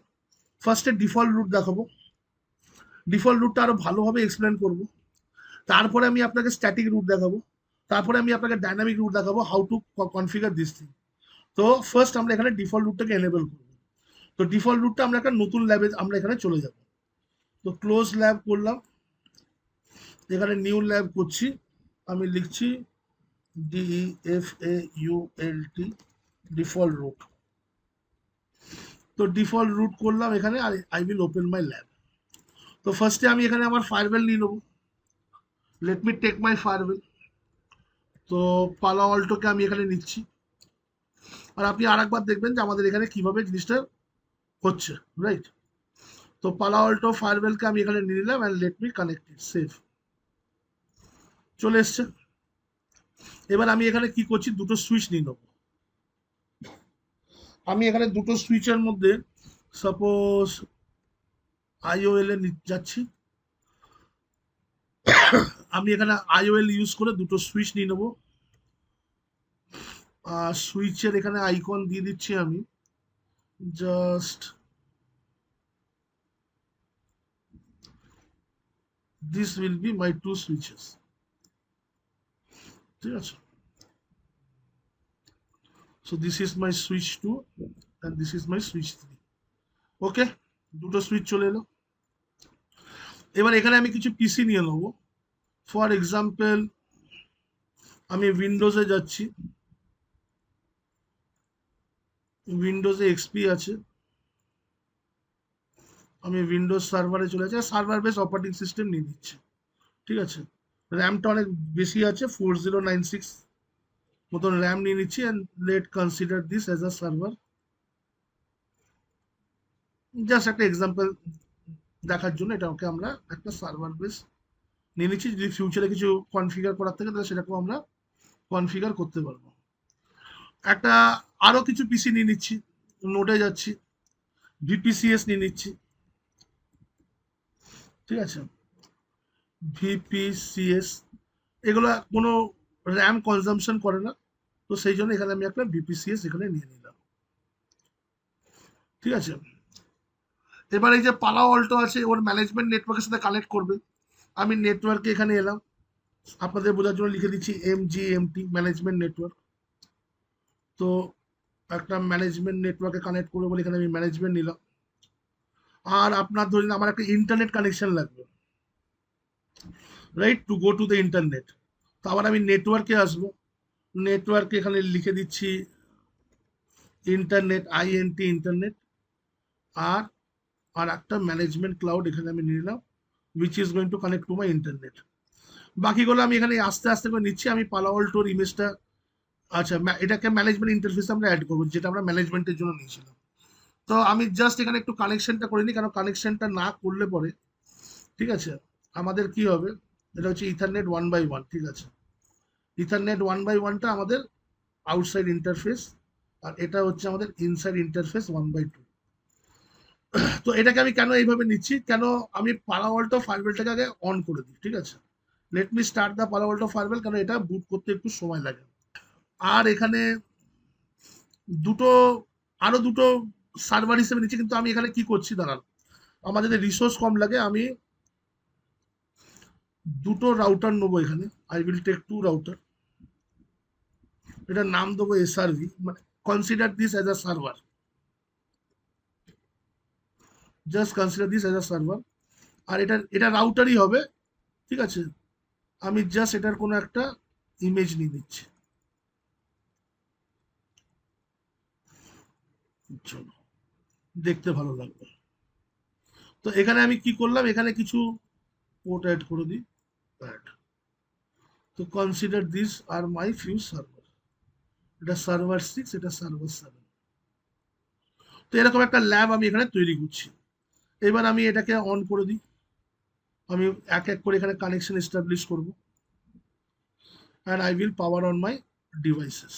ফার্স্টে ডিফল্ট রুট দেখাবো, ডিফল্ট রুটটা আরো ভালোভাবে এক্সপ্লেন করব। তারপরে আমি আপনাকে স্ট্যাটিক রুট দেখাবো, তারপরে আমি আপনাকে ডাইনামিক রুট দেখাবো, how to configure this thing. তো ফার্স্ট আমরা এখানে ডিফল্ট রুটটাকে এনেবল করবো। তো ডিফল্ট রুটটা আমরা একটা নতুন ল্যাবে আমরা এখানে চলে যাব। তো ক্লোজ ল্যাব করলাম, এখানে নিউ ল্যাব করছি, আমি লিখছি DEFAULT ডিফল্ট রুট। তো ডিফল্ট রুট করলাম এখানে, আর I will open my lab. তো ফার্স্টে আমি এখানে আমার ফায়ারওয়েল নিয়ে নেবো, let me take my firewall. তো পালো অল্টোকে আমি এখানে নিচ্ছি, আর আপনি আর একবার দেখবেন যে আমাদের এখানে কিভাবে জিনিসটা হচ্ছে, রাইট। তো পালো অল্টো ফায়ারওয়েলকে আমি এখানে নিয়ে নিলাম and let me connect it, save, চলে এসছে। এবার আমি এখানে কি করছি, দুটো সুইচ নিয়ে নেবো। আমি এখানে দুটো সুইচের মধ্যে সাপোজ আইওএল এ যাচ্ছি, আমি এখানে আইওএল ইউজ করে দুটো সুইচ নিয়ে নেবো। সুইচের এখানে আইকন দিয়ে দিচ্ছি আমি, just this will be my two switches, ঠিক আছে। So this is my switch 2 and this is my switch 3। Okay, দুটো সুইচ চলে এলো। এবার এখানে আমি কিছু পিসি নিয়ে নেবো। ফর এক্সাম্পল আমি উইন্ডোজে যাচ্ছি, উইন্ডোজে এক্সপি আছে, আমি উইন্ডোজ সার্ভারে চলে যাচ্ছি, সার্ভার বেস অপারেটিং সিস্টেম নিয়ে নিচ্ছি, ঠিক আছে। র্যামটা অনেক বেশি আছে, 4096 মতন র্যাম নিয়ে নিচ্ছি, and let consider this as a server. Just একটা এক্সাম্পল দেখার জন্য এটাকে আমরা একটা সার্ভার বেস নিয়ে নিচ্ছি। যদি ফিউচারে কিছু কনফিগার করার থাকে তাহলে সেটাকেও আমরা কনফিগার করতে পারবো। একটা আরো কিছু পিসি নিয়ে নিচ্ছি, নোটে যাচ্ছি, ভিপিসিএস নিয়ে নিচ্ছি, ঠিক আছে। ভিপিসিএস এগুলো কোনো র্যাম কনজামশন করে না, তো সেই জন্য এখানে আমি একটা ভিপিসিএস এখানে নিয়ে নিলাম, ঠিক আছে। এবার এই যে পালা অল্টো আছে, ওর ম্যানেজমেন্ট নেটওয়ার্কের সাথে কানেক্ট করবে। আমি নেটওয়ার্কে এখানে এলাম, আপনাদের বোঝার জন্য লিখে দিচ্ছি MGMT, ম্যানেজমেন্ট নেটওয়ার্ক। তো একটা ম্যানেজমেন্ট নেটওয়ার্কে কানেক্ট করবো বলে এখানে আমি ম্যানেজমেন্ট নিলাম। আর আপনার ধরুন আমার একটা ইন্টারনেট কানেকশন লাগবে, right, two go to the internet. তো আবার আমি নেটওয়ার্কে আসবো, নেটওয়ার্কে এখানে লিখে দিচ্ছি ইন্টারনেট, ইন্টারনেট। আর আর একটা ম্যানেজমেন্ট ক্লাউড এখানে আমি নিয়ে নিলাম, which is going to connect to my internet. বাকিগুলো আমি এখানে আস্তে আস্তে করে নিচ্ছি। আমি পালা অল্টোর ইমেজটা, আচ্ছা এটাকে ম্যানেজমেন্ট ইন্টারফেসে আমরা অ্যাড করবো, যেটা আমরা ম্যানেজমেন্টের জন্য নিয়েছিলাম। তো আমি জাস্ট এখানে একটু কানেকশনটা করে নিই, কারণ কানেকশনটা না করলে পরে, ঠিক আছে, আমাদের কি হবে, এটা হচ্ছে ইথারনেট 1x1, ঠিক আছে। ইথারনেট 1x1টা আমাদের আউটসাইড ইন্টারফেস, আর এটা হচ্ছে আমাদের ইনসাইড ইন্টারফেস 1x2। তো এটাকে আমি কেন এইভাবে নিচ্ছি, কেন আমি পালা অল্টো ফায়ারওয়েলটাকে আগে অন করে দিই, ঠিক আছে। লেট মি স্টার্ট দ্য পালা অল্টো ফায়ারওয়েল, কারণ এটা বুট করতে একটু সময় লাগে। আর এখানে দুটো, আরো দুটো সার্ভার হিসেবে নিচ্ছি, কিন্তু আমি এখানে কি করছি দাঁড়ান, আমার যদি রিসোর্স কম লাগে আমি দুটো রাউটার নেবো এখানে, আই উইল টেক 2 রাউটার। এটার নাম দেবো এসআরভি, মানে consider this as a server, just consider this as a server. আর এটা রাউটারই হবে, ঠিক আছে। আমি জাস্ট এটার কোনো একটা ইমেজ নিয়ে নিচ্ছি, চলো দেখতে ভালো লাগবে। তো এখানে আমি কি করলাম, এখানে কিছু পোর্ট অ্যাড করে দিই, অ্যাড। তো consider this are my few server, এটা সার্ভার 6, এটা সার্ভার 7। তো এরকম একটা ল্যাব আমি এখানে তৈরি করছি। এবার আমি এটাকে অন করে দিই, আমি এক এক করে এখানে কানেকশন এস্টাবলিশ করব, and I will power on my devices.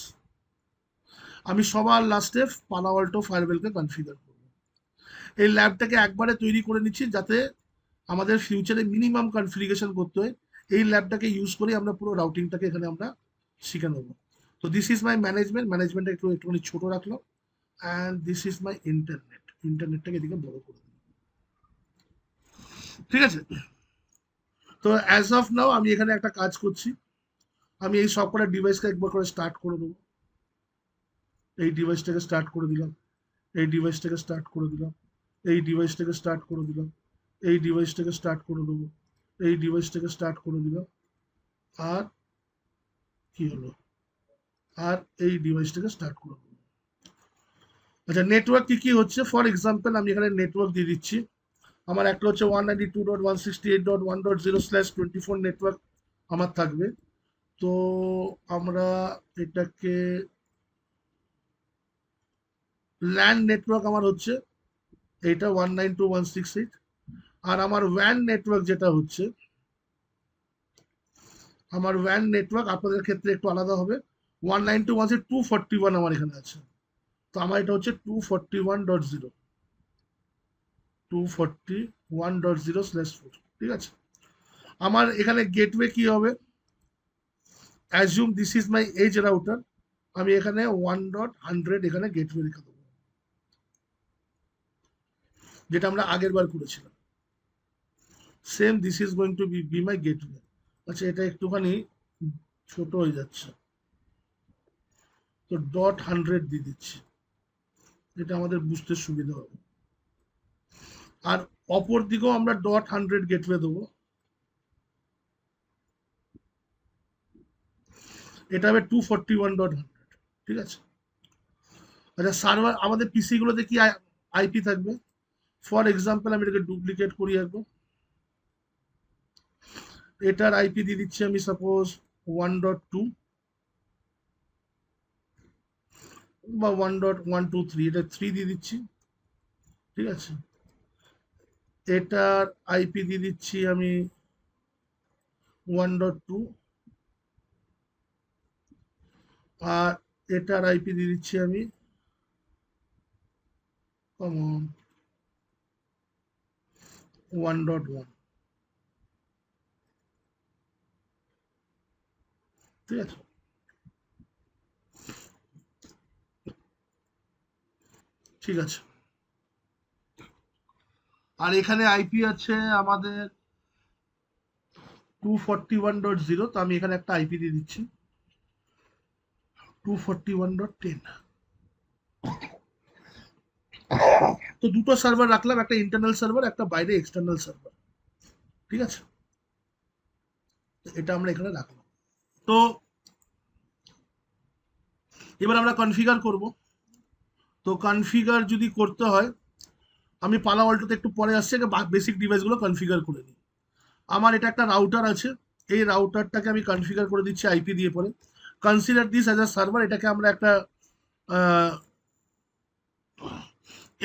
আমি সবার লাস্টে পালো আল্টো ফায়ারওয়েলকে কনফিগার করব। এই ল্যাবটাকে একবারে তৈরি করে নিচ্ছি যাতে আমাদের ফিউচারে মিনিমাম কনফিগারেশন করতে হয়। এই ল্যাবটাকে ইউজ করে আমরা পুরো রাউটিংটাকে এখানে আমরা শিখে নেবো। তো দিস ইজ মাই ম্যানেজমেন্টটা একটুখানি ছোট রাখলাম, অ্যান্ড দিস ইজ মাই ইন্টারনেটটাকে এদিকে বড় করে দিলাম, ঠিক আছে। তো অ্যাজ অফ নাও আমি এখানে একটা কাজ করছি, আমি এই সব কটা ডিভাইসকে একবার করে স্টার্ট করে দেবো। এই ডিভাইসটাকে স্টার্ট করে দিলাম, এই ডিভাইসটাকে স্টার্ট করে দিলাম, এই ডিভাইসটাকে স্টার্ট করে দিলাম, এই ডিভাইসটাকে স্টার্ট করে দেবো, এই ডিভাইসটাকে স্টার্ট করে দিলাম। আর কি হলো, আর এই ডিভাইসটাকে স্টার্ট করে দেবো। আচ্ছা, নেটওয়ার্ক কি কি হচ্ছে, ফর এক্সাম্পল আমি এখানে নেটওয়ার্ক দিয়ে দিচ্ছি। আমার একটা হচ্ছে 192.168.1.0/24 নেটওয়ার্ক আমার থাকবে। তো আমরা এটাকে ল্যান্ড নেটওয়ার্ক আমার হচ্ছে এইটা 192.168। আর আমার ওয়্যান নেটওয়ার্ক যেটা হচ্ছে, আমার ওয়্যান নেটওয়ার্ক আপনাদের ক্ষেত্রে একটু আলাদা হবে। 192.168.241 আমার এখানে আছে। তো আমার এটা হচ্ছে 241.0, 241.0/4, ঠিক আছে। আমার এখানে গেটওয়ে কি হবে, assume this is my edge router, আমি এখানে 1.100 এখানে গেটওয়ে রেখে দেবো, যেটা আমরা আগের বার করেছিলাম। Same this is going to be my gateway. আচ্ছা, এটা একটুখানি ছোট হয়ে যাচ্ছে, তো 100 দিয়ে দিচ্ছি, এটা আমাদের বুঝতে সুবিধা হবে। আর অপর দিকেও আমরা 100 গেটওয়ে দেবো, এটা হবে 241.100, ঠিক আছে। আচ্ছা, সার্ভার আমাদের পিসি গুলোতে কি আইপি থাকবে, ফর এক্সাম্পল আমি এটাকে ডুপ্লিকেট করি একবার। এটার আইপি দিয়ে দিচ্ছি আমি সাপোজ 1.2 বা 1.123, এটা 3 দিয়ে দিচ্ছি, ঠিক আছে। এটার আইপি দিয়ে দিচ্ছি আমি 1.2, আর এটার আইপি দিয়ে দিচ্ছি আমি 1.1, ঠিক আছে। ঠিক আছে, আর এখানে আইপি আছে আমাদের 241.0, তো আমি এখানে একটা আইপি দিয়ে দিচ্ছি 241.10। তো দুটো সার্ভার রাখলাম, একটা ইন্টারনাল সার্ভার, একটা বাইরে এক্সটার্নাল সার্ভার, ঠিক আছে। এটা আমরা এখানে রাখলাম। তো এবার আমরা কনফিগার করব। তো কনফিগার যদি করতে হয়, আমি পালা অল্টোতে একটু পরে আসছে, বেসিক ডিভাইসগুলো কনফিগার করে নিই। আমার এটা একটা রাউটার আছে, এই রাউটারটাকে আমি কনফিগার করে দিচ্ছি আইপি দিয়ে পরে। Consider this as a server, এটাকে আমরা একটা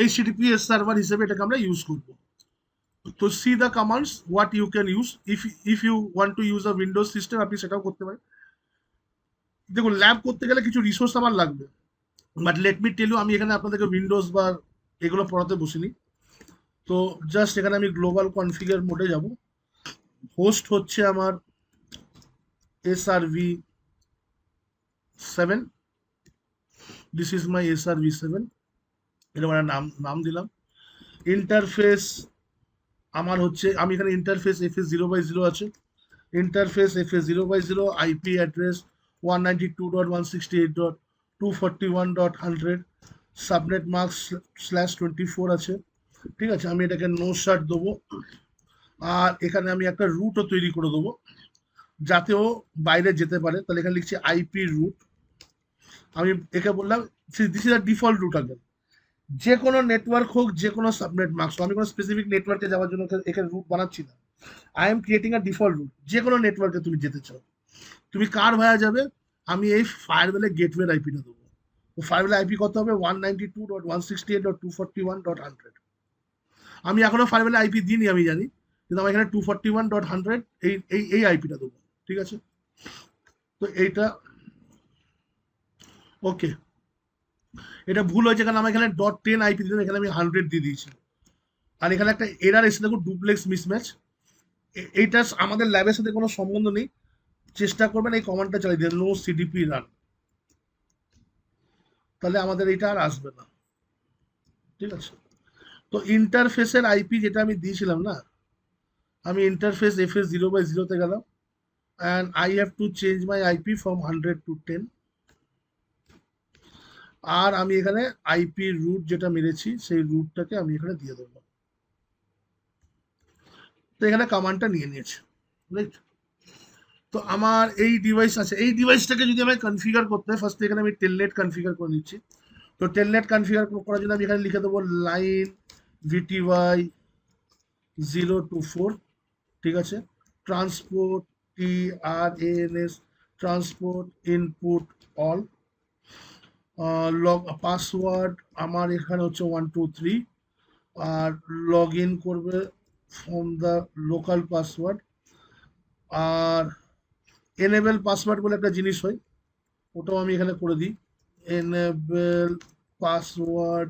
HTTPS সার্ভার হিসেবে এটাকে আমরা ইউজ করব। তো see the commands what you can use, if you want to use a Windows system, আপনি সেটাও করতে পারেন। দেখুন, ল্যাব করতে গেলে কিছু রিসোর্স আমার লাগবে, but let me tell you, আমি এখানে আপনাদেরকে উইন্ডোজ বা এগুলো পড়াতে বসিনি। তো জাস্ট এখানে আমি গ্লোবাল কনফিগার মোডে যাব। হোস্ট হচ্ছে আমার SRV7, this is my SRV7, এটা আমার নাম দিলাম। ইন্টারফেস আমার হচ্ছে, আমি এখানে ইন্টারফেস FS0/0 আছে, interface FS0/0, IP address 192.168.241.100 subnet marks /24 আছে। ঠিক আছে, আমি এটাকে নো শার্ট দেবো। আর এখানে আমি একটা রুটও তৈরি করে দেবো যাতে ও বাইরে যেতে পারে। তাহলে এখানে লিখছি আইপি রুট। আমি একে বললাম this is a default route. আগে যে কোনো নেটওয়ার্ক হোক, যে কোনো সাবনেট মার্কস, আমি কোনো স্পেসিফিক নেটওয়ার্কে যাওয়ার জন্য এখানে রুট বানাচ্ছি না। I am creating a default route. যে কোনো নেটওয়ার্কে তুমি যেতে চাও, তুমি কার ভায়া যাবে, আমি এই ফায়ারওয়েলে গেটওয়ের আইপিটা দেবো। তো ফায়ারওয়েল আইপি কত হবে? 192.168.241.100। আমি এখনো ফায়ারওয়েলে আইপি দিইনি, আমি জানি, কিন্তু আমার এখানে 241.100 এই আইপিটা দেবো। ঠিক আছে, তো এইটা ওকে। এটা ভুল হয়েছে, কারণ আমার এখানে .10 আইপি দিলাম, এখানে আমি 100 দিয়ে দিয়েছি। আর এখানে একটা এরার এসে দেখো, ডুপ্লেক্স মিসম্যাচ। এইটা আমাদের ল্যাবের সাথে কোনো সম্বন্ধ নেই। চেষ্টা করবেন এই কমান্ডটা চালিয়ে দিয়ে নো সিডিপি রান, তাহলে আমাদের এটা আর আসবে না। ঠিক আছে, তো ইন্টারফেসের আইপি যেটা আমি দিয়েছিলাম না, আমি ইন্টারফেস FS 0/0 গেলাম, and I have to change my IP from 100 to 10। আর আমি এখানে আইপি রুট যেটা মেরেছি সেই রুটটাকে আমি এখানে দিয়ে দেবো। তো এখানে কমান্ডটা নিয়ে নিয়েছে, রাইট। তো আমার এই ডিভাইস আছে, এই ডিভাইসটাকে যদি আমি কনফিগার করতে হয়, ফার্স্ট এখানে আমি টেলনেট কনফিগার করে নিচ্ছি। তো টেলনেট কনফিগার করার জন্য আমি এখানে লিখে দেবো লাইন VTY 024। ঠিক আছে, transport TRANS transport input all. Log password আমার এখানে হচ্ছে 123। আর লগ ইন করবে ফ্রম দ্য লোকাল পাসওয়ার্ড। আর এনেবেল পাসওয়ার্ড বলে একটা জিনিস হয়, ওটাও আমি এখানে করে দিই। এনেবেল পাসওয়ার্ড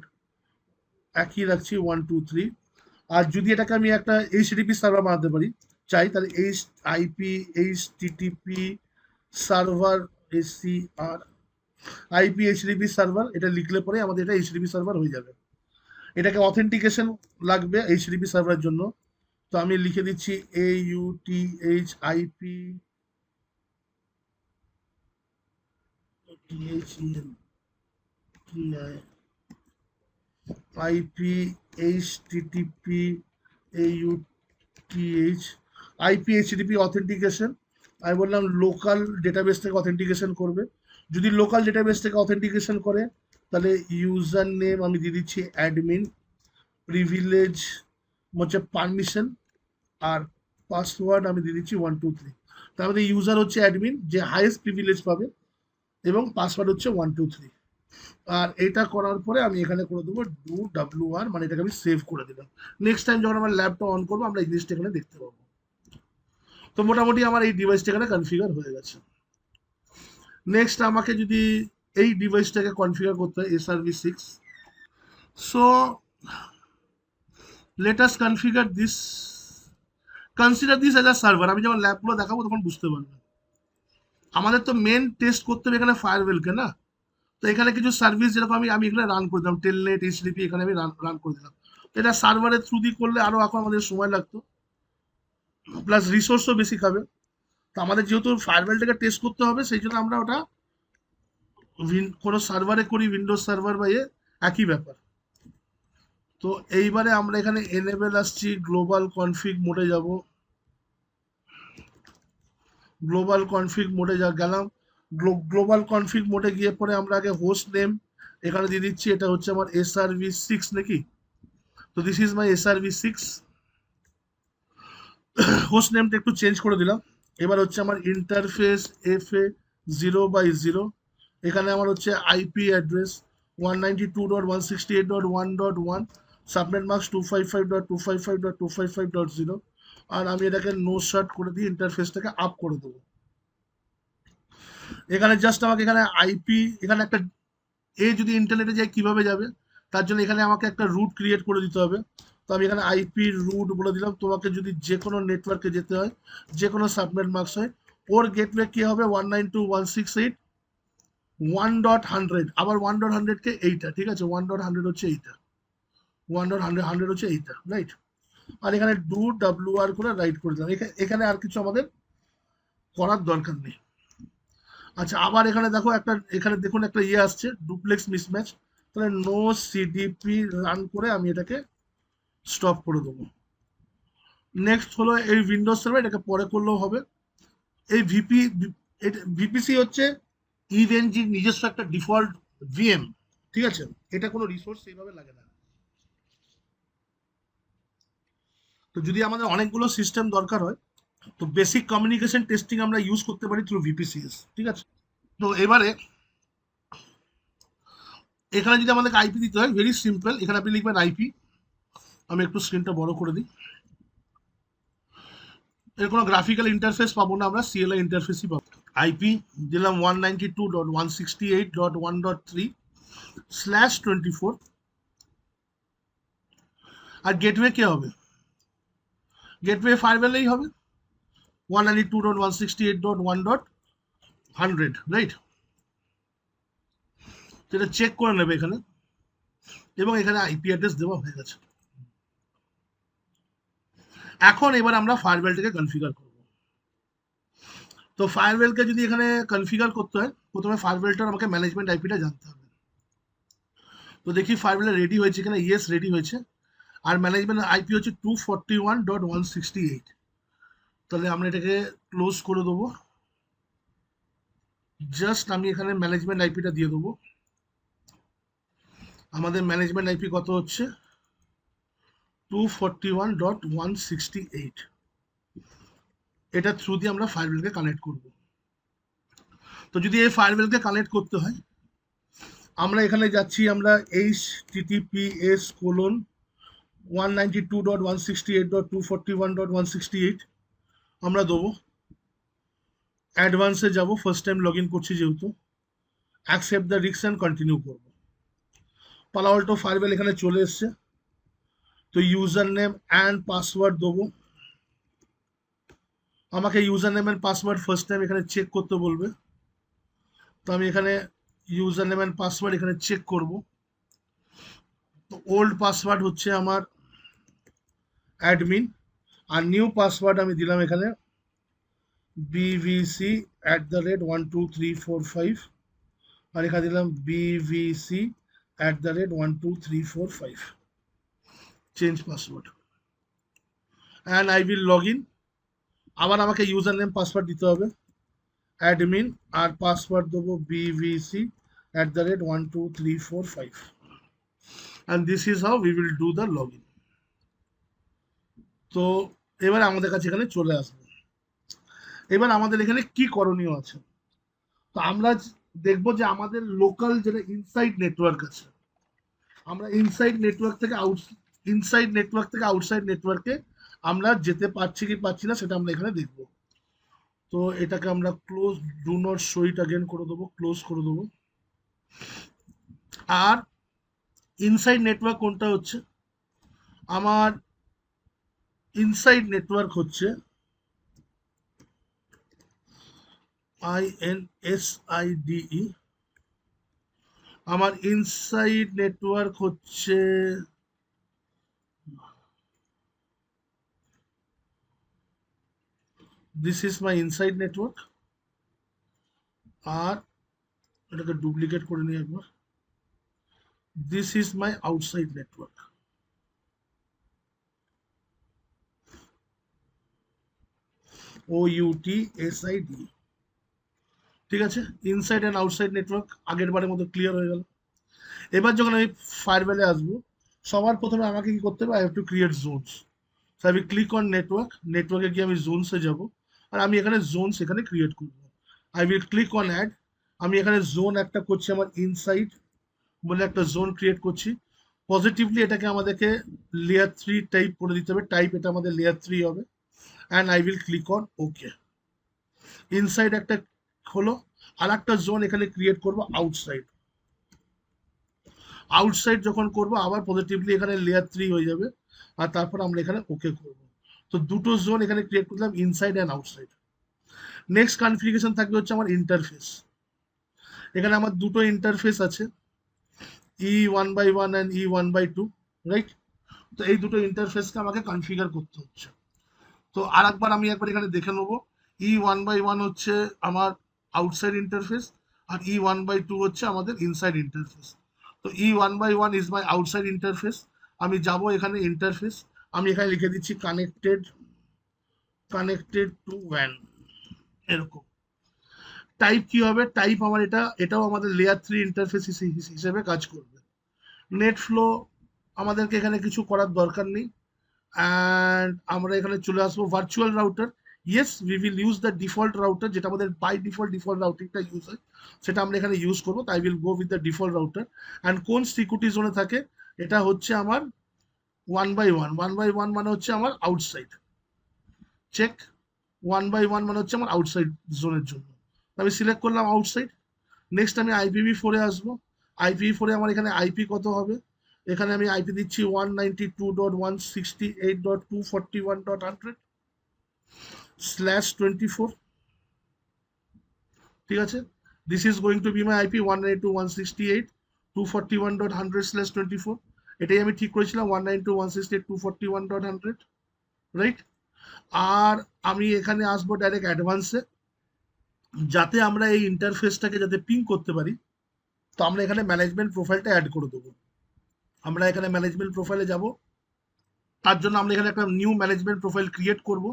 একই রাখছি 123। আর যদি এটাকে আমি একটা HTTP সার্ভার বানাতে পারি চাই, তাহলে HTTP সার্ভার HTTP সার্ভার এটা লিখলে পরে আমাদের এটা HTTP সার্ভার হয়ে যাবে। এটাকে অথেন্টিকেশন লাগবে HTTP সার্ভারের জন্য, তো আমি লিখে দিচ্ছি AUTHIP IP HTTP AUTH IP HTTP authentication. আমি বললাম লোকাল ডেটাবেস থেকে অথেন্টিকেশন করবে। যদি লোকাল ডেটাবেস থেকে অথেন্টিকেশন করে, তাহলে ইউজার নেম আমি দিয়ে দিচ্ছি অ্যাডমিন, প্রিভিলেজ হচ্ছে পারমিশন, আর পাসওয়ার্ড আমি দিয়ে দিচ্ছি 123। তার মধ্যে ইউজার হচ্ছে অ্যাডমিন, যে হাইয়েস্ট প্রিভিলেজ পাবে, এবং পাসওয়ার্ড হচ্ছে 123। আর এটা করার পরে আমি এখানে করে দেবো ডু WR, মানে এটাকে আমি সেভ করে দিলাম। নেক্সট টাইম যখন আমার ল্যাবটা অন করবো, আমরা এই জিনিসটা এখানে দেখতে পাবো। তো মোটামুটি আমার এই ডিভাইসটা এখানে কনফিগার হয়ে গেছে। নেক্সট আমাকে যদি এই ডিভাইসটাকে কনফিগার করতে হয় SRv6, so let us configure this, consider this as a server. আমি যখন ল্যাবগুলো দেখাবো তখন বুঝতে পারবেন। আমাদের তো মেন টেস্ট করতে হবে এখানে ফায়ারওয়েলকে না, তো এখানে কিছু সার্ভিস যেরকম আমি এখানে রান করে দিলাম, টেলনেট HTTP এখানে আমি রান করে দিলাম। এটা সার্ভারের থ্রু দিয়ে করলে আরো এখন আমাদের সময় লাগতো, প্লাস রিসোর্সও বেশি খাবে। তো আমাদের যেহেতু ফায়ারওয়েলটাকে টেস্ট করতে হবে, সেই জন্য আমরা ওটা কোনো সার্ভারে করি, উইন্ডোজ সার্ভার বা একই ব্যাপার। তো এইবারে আমরা এখানে এনেবেল আসছি, গ্লোবাল কনফিগ মোডে যাব। গ্লোবাল কনফিগ মোডে গেলাম। গ্লোবাল কনফিগ মোডে গিয়ে পরে আমরা আগে হোস্ট নেম এখানে দিয়ে দিচ্ছি, এটা হচ্ছে আমার SRv6 নাকি। তো this is my SRv6। Host নেমটা একটু চেঞ্জ করে দিলাম। এবার হচ্ছে আমার ইন্টারফেস FA 0/0। এখানে আমার হচ্ছে আইপি অ্যাড্রেস 192.168.1.1, সাবনেট মার্কস 255.255.255.0। আর আমি এটাকে নো শার্ট করে দিয়ে ইন্টারফেসটাকে আপ করে দেবো। এখানে জাস্ট আমাকে এখানে আইপি, এখানে একটা যদি ইন্টারনেটে যায় কিভাবে যাবে, তার জন্য এখানে আমাকে একটা রুট ক্রিয়েট করে দিতে হবে। তো আমি এখানে আইপি রুট বলে দিলাম। তোমাকে যদি যে কোনো নেটওয়ার্কে যেতে হয়, যে কোনো সাবনেট মার্কস হয়, ওর গেটওয়ে কি হবে 192.168.1.100। আবার 1.100 এইটা, ঠিক আছে, 1.100 হচ্ছে এইটা, 1.100 হচ্ছে এইটা, রাইট। আর এখানে ডু WR করে রাইট করে দিলাম। এখানে আর কিছু আমাদের করার দরকার নেই। আচ্ছা, আবার এখানে দেখো একটা, এখানে দেখুন একটা ইয়ে আসছে ডুপ্লেক্স মিসম্যাচ। তাহলে নো সিডিপি রান করে আমি এটাকে স্টপ করে দেবো। নেক্সট হলো এই উইন্ডোজ সার্ভার, এটাকে পরে করলেও হবে। এই ভিপিসি হচ্ছে ইভেনজির নিজস্ব একটা ডিফল্ট ভিএম, ঠিক আছে? এটা কোনো রিসোর্স সেইভাবে লাগে না। তো যদি আমাদের অনেকগুলো সিস্টেম দরকার হয়, তো বেসিক কমিউনিকেশন টেস্টিং আমরা ইউজ করতে পারি থ্রু ভিপিসিএস, ঠিক আছে? তো এবারে এখানে যদি আমাদেরকে আইপি দিতে হয়, ভেরি সিম্পল, এখানে আপনি লিখবেন আইপি। আমি একটু স্ক্রিনটা বড় করে দিই। এর কোনো গ্রাফিক্যাল ইন্টারফেস পাবো না, আমরা সিএলআই ইন্টারফেসই পাবো। আইপি দিলাম 192.168.1.3/24। আর গেটওয়ে কে হবে? গেটওয়ে ফায়ারওয়েলেই হবে, 192.168.1.100, রাইট? সেটা চেক করে নেবে এখানে, এবং এখানে আইপি অ্যাড্রেস দেওয়া হয়ে গেছে। এখন এবার আমরা ফায়ারওয়েলটাকে কনফিগার করব। তো ফায়ারওয়েলকে যদি এখানে কনফিগার করতে হয়, প্রথমে ফায়ারওয়েলটার আমাকে ম্যানেজমেন্ট আইপিটা জানতে হবে। তো দেখি ফায়ারওয়েল রেডি হয়েছে কিনা। ইয়েস, রেডি হয়েছে। আর ম্যানেজমেন্ট আইপি হচ্ছে 241.168। তাহলে আমরা এটাকে ক্লোজ করে দেবো। জাস্ট আমি এখানে ম্যানেজমেন্ট আইপিটা দিয়ে দেবো। আমাদের ম্যানেজমেন্ট আইপি কত হচ্ছে? 241.168। এটা থ্রু দিয়ে আমরা ফায়ারওয়েলকে কানেক্ট করব। তো যদি এই ফায়ারওয়েলকে কানেক্ট করতে হয়, আমরা এখানে যাচ্ছি, আমরা https://192.168.241.168 আমরা দেবো। অ্যাডভান্সে যাব, ফার্স্ট টাইম লগ ইন করছি যেহেতু। Accept the risk and continue করবো। পালো আল্টো ফায়ারওয়েল এখানে চলে এসছে। তো ইউজার নেম অ্যান্ড পাসওয়ার্ড দেবো। আমাকে user name and password first time এখানে চেক করতে বলবে। তো আমি এখানে ইউজার নেম অ্যান্ড পাসওয়ার্ড এখানে চেক করব। তো ওল্ড পাসওয়ার্ড হচ্ছে আমার অ্যাডমিন, আর নিউ পাসওয়ার্ড আমি দিলাম এখানে bvc@12345, আর এখানে দিলাম bvc@12345, change password, and I will log in. আবার আমাকে ইউজার নেম পাসওয়ার্ড দিতে হবে অ্যাডমিন, আর পাসওয়ার্ড দেবো bvc@12345, and this is how we will do the login. তো এবার আমাদের কাছে এখানে চলে আসবে। এবার আমাদের এখানে কি করণীয় আছে? তো আমরা দেখবো যে আমাদের লোকাল যেটা ইনসাইড নেটওয়ার্ক আছে, আমরা ইনসাইড নেটওয়ার্ক থেকে আউটসাইড নেটওয়ার্কে আমরা যেতে পারছি কি পাচ্ছি না, সেটা আমরা এখানে দেখবো। তো এটাকে আমরা close, do not show it again করে দেবো, ক্লোজ করে দেবো। আর ইনসাইড নেটওয়ার্ক কোনটা হচ্ছে? আমার ইনসাইড নেটওয়ার্ক হচ্ছে INSIDE। আমার ইনসাইড নেটওয়ার্ক হচ্ছে this is my inside network. আর এটাকে ডুপ্লিকেট করে নিই একবার। This is my outside network. OUTSID, ঠিক আছে? ইনসাইড অ্যান্ড আউটসাইড নেটওয়ার্ক আগের বারের মতো ক্লিয়ার হয়ে গেল। এবার যখন আমি ফায়ারওয়েলে আসবো, সবার প্রথমে আমাকে কি করতে হবে? I have to create Jones. So I will click on network. নেটওয়ার্কে গিয়ে আমি জোনসে যাব, আর আমি এখানে জোনস এখানে ক্রিয়েট করব। I will click on add. আমি এখানে জোন একটা করছি, আমার ইনসাইড বলে একটা জোন ক্রিয়েট করছি। পজিটিভলি এটাকে আমাদেরকে লেয়ার 3 টাইপ করে দিতে হবে। টাইপ এটা আমাদের লেয়ার 3 হবে, and I will click on okay. Inside একটা হলো, আর একটা জোন এখানে ক্রিয়েট করব আউটসাইড। আউটসাইড যখন করব আবার পজিটিভলি এখানে লেয়ার 3 হয়ে যাবে, আর তারপর আমরা এখানে ওকে করব। তো দুটো জোন এখানে ক্রিয়েট করলাম, inside and outside. Next configuration থাকবে হচ্ছে আমার ইন্টারফেস। এখানে আমার দুটো ইন্টারফেস আছে, E1/1 অ্যান্ড E1/2, রাইট? তো এই দুটো ইন্টারফেসকে আমাকে কনফিগার করতে হচ্ছে। তো আর একবার আমি একবার এখানে দেখে নেবো। E1/1 হচ্ছে আমার আউটসাইড ইন্টারফেস, আর E1/2 হচ্ছে আমাদের ইনসাইড ইন্টারফেস। তো E1/1 is my outside interface. আমি যাব এখানে ইন্টারফেস, আমি এখানে লিখে দিচ্ছি কানেক্টেড টু WAN, এরকম। টাইপ কি হবে? টাইপ আমার এটাও আমাদের লেয়ার 3 ইন্টারফেস হিসেবে কাজ করবে। নেট ফ্লো আমাদেরকে এখানে কিছু করার দরকার নেই। অ্যান্ড আমরা এখানে চলে আসবো virtual router. Yes, we will use the default router, যেটা আমাদের বাই ডিফল্ট রাউটিংটা ইউজ হয়, সেটা আমরা এখানে ইউজ করবো। তাই will go with the default router. And কোন সিকিউরিটি জোনে থাকে? এটা হচ্ছে আমার 1/1 মানে হচ্ছে আমার আউটসাইড। চেক, 1/1 মানে হচ্ছে আমার আউটসাইড জোনের জন্য। আমি সিলেক্ট করলাম আউটসাইড। নেক্সট আমি IPv4 এ আসবো। IPv4 এ আমার এখানে আইপি কত হবে? এখানে আমি আইপি দিচ্ছি 192.168.241.100/24। ঠিক আছে, this is going to be my IP 192.168.241.100/24। এটাই আমি ঠিক করেছিলাম, 192.168.241.100, রাইট? আর আমি এখানে আসবো ডাইরেক্ট অ্যাডভান্সে, যাতে আমরা এই ইন্টারফেসটাকে যাতে পিং করতে পারি। তো আমরা এখানে ম্যানেজমেন্ট প্রোফাইলটা অ্যাড করে দেবো। আমরা এখানে ম্যানেজমেন্ট প্রোফাইলে যাব। তার জন্য আমরা এখানে একটা নিউ ম্যানেজমেন্ট প্রোফাইল ক্রিয়েট করব।